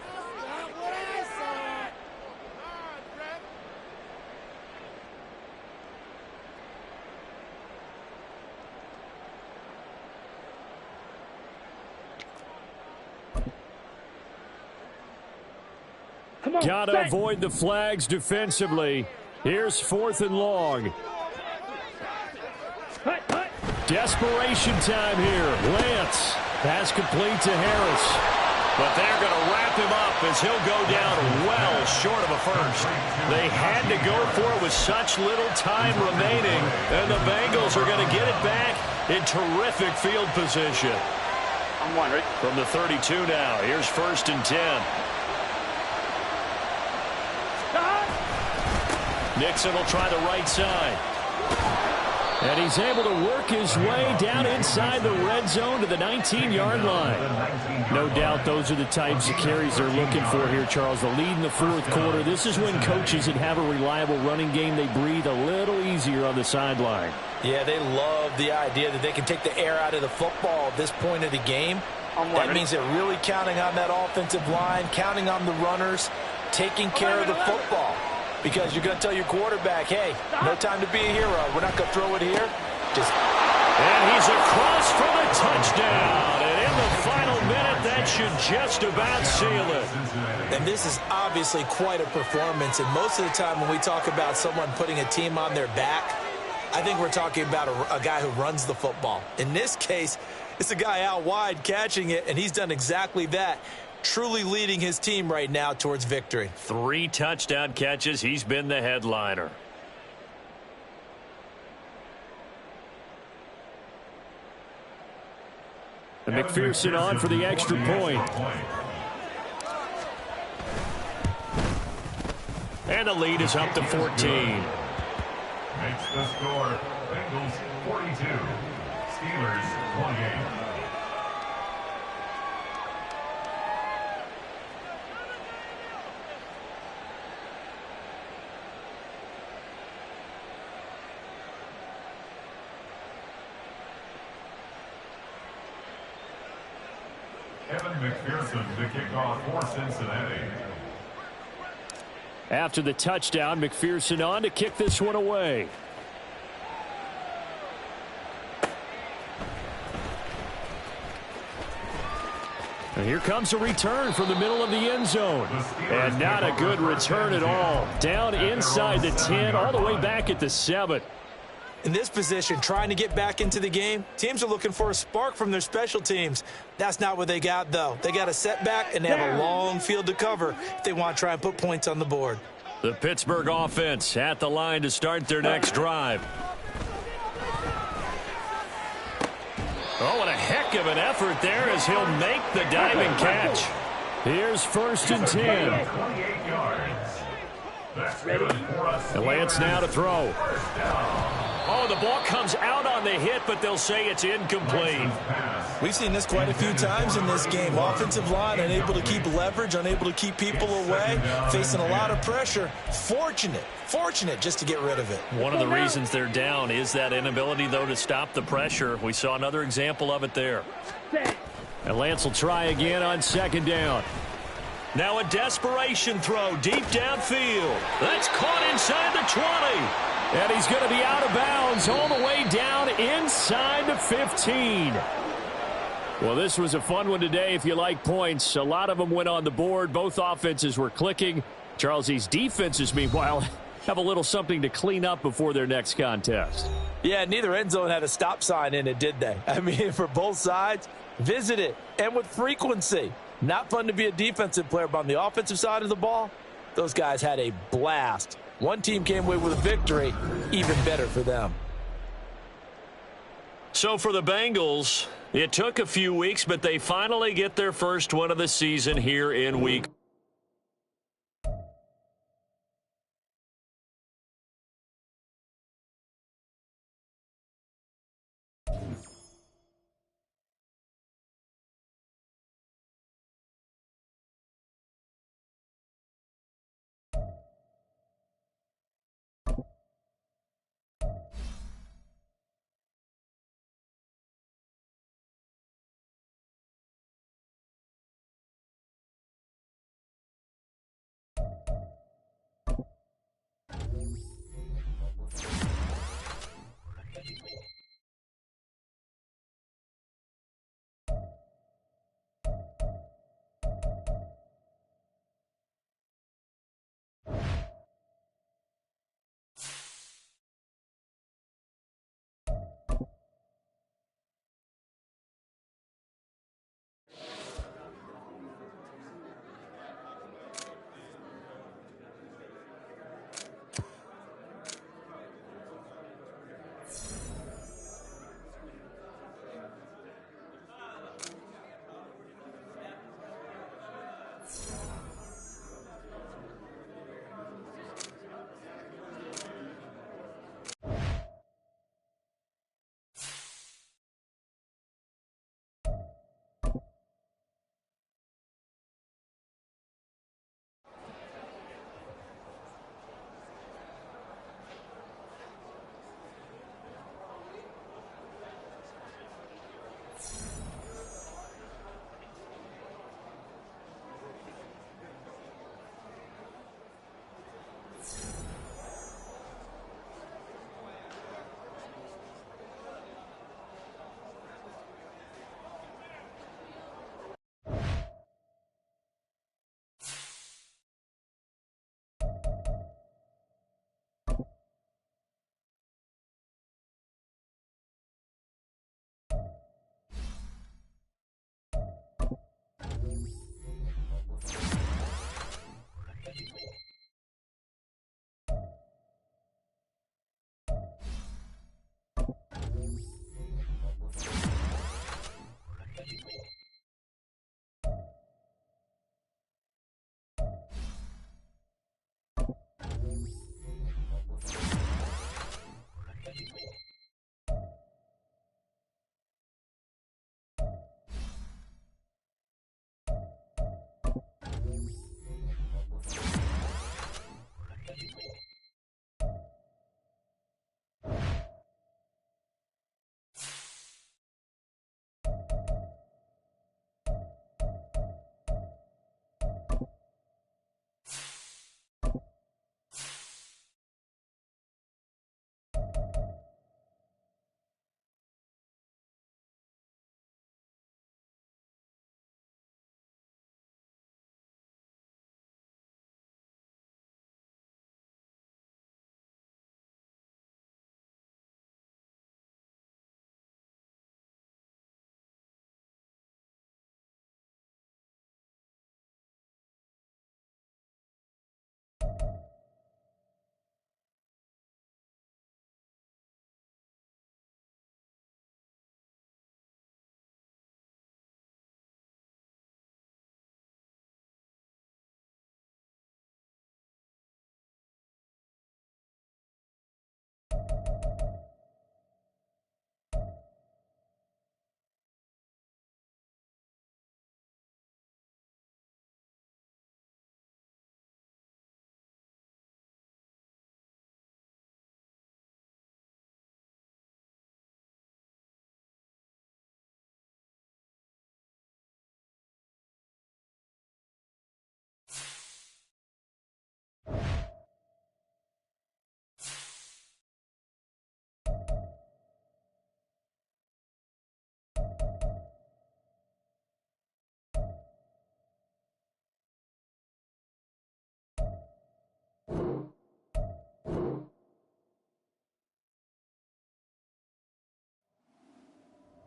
Got to avoid the flags defensively. Here's 4th and long. Desperation time here. Lance. Pass complete to Harris. But they're going to wrap him up as he'll go down well short of a first. They had to go for it with such little time remaining, and the Bengals are going to get it back in terrific field position. I'm one, right? From the 32 now, here's 1st and 10. Nixon will try the right side. And he's able to work his way down inside the red zone to the 19-yard line. No doubt those are the types of carries they're looking for here, Charles. The lead in the fourth quarter. This is when coaches that have a reliable running game, they breathe a little easier on the sideline. Yeah, they love the idea that they can take the air out of the football at this point of the game. That means they're really counting on that offensive line, counting on the runners, taking care of the football. Because you're going to tell your quarterback, hey, no time to be a hero. We're not going to throw it here. And he's across for the touchdown. And in the final minute, that should just about seal it. And this is obviously quite a performance. And most of the time when we talk about someone putting a team on their back, I think we're talking about a guy who runs the football. In this case, it's a guy out wide catching it, and he's done exactly that. Truly leading his team right now towards victory. 3 touchdown catches. He's been the headliner. And McPherson on for the extra point. And the lead is up to 14. Makes the score Bengals 42, Steelers 28. Evan McPherson to kick off for Cincinnati. After the touchdown, McPherson on to kick this one away. And here comes a return from the middle of the end zone. And not a good return at all. Down inside the 10, all the way back at the 7. In this position, trying to get back into the game, teams are looking for a spark from their special teams. That's not what they got, though. They got a setback, and they have a long field to cover if they want to try and put points on the board. The Pittsburgh offense at the line to start their next drive. Oh, what a heck of an effort there as he'll make the diving catch. Here's 1st and 10. 28 yards. That's good for us. And Lance now to throw. Oh, the ball comes out on the hit, but they'll say it's incomplete. We've seen this quite a few times in this game. Offensive line unable to keep leverage, unable to keep people away, facing a lot of pressure. Fortunate just to get rid of it. One of the reasons they're down is that inability, though, to stop the pressure. We saw another example of it there. And Lance will try again on 2nd down. Now a desperation throw deep downfield. That's caught inside the 20. And he's going to be out of bounds all the way down inside the 15. Well, this was a fun one today if you like points. A lot of them went on the board. Both offenses were clicking. Charles, these defenses, meanwhile, have a little something to clean up before their next contest. Yeah, neither end zone had a stop sign in it, did they? I mean, for both sides, visit it, and with frequency. Not fun to be a defensive player, but on the offensive side of the ball, those guys had a blast. One team came away with a victory, even better for them. So for the Bengals, it took a few weeks, but they finally get their first one of the season here in week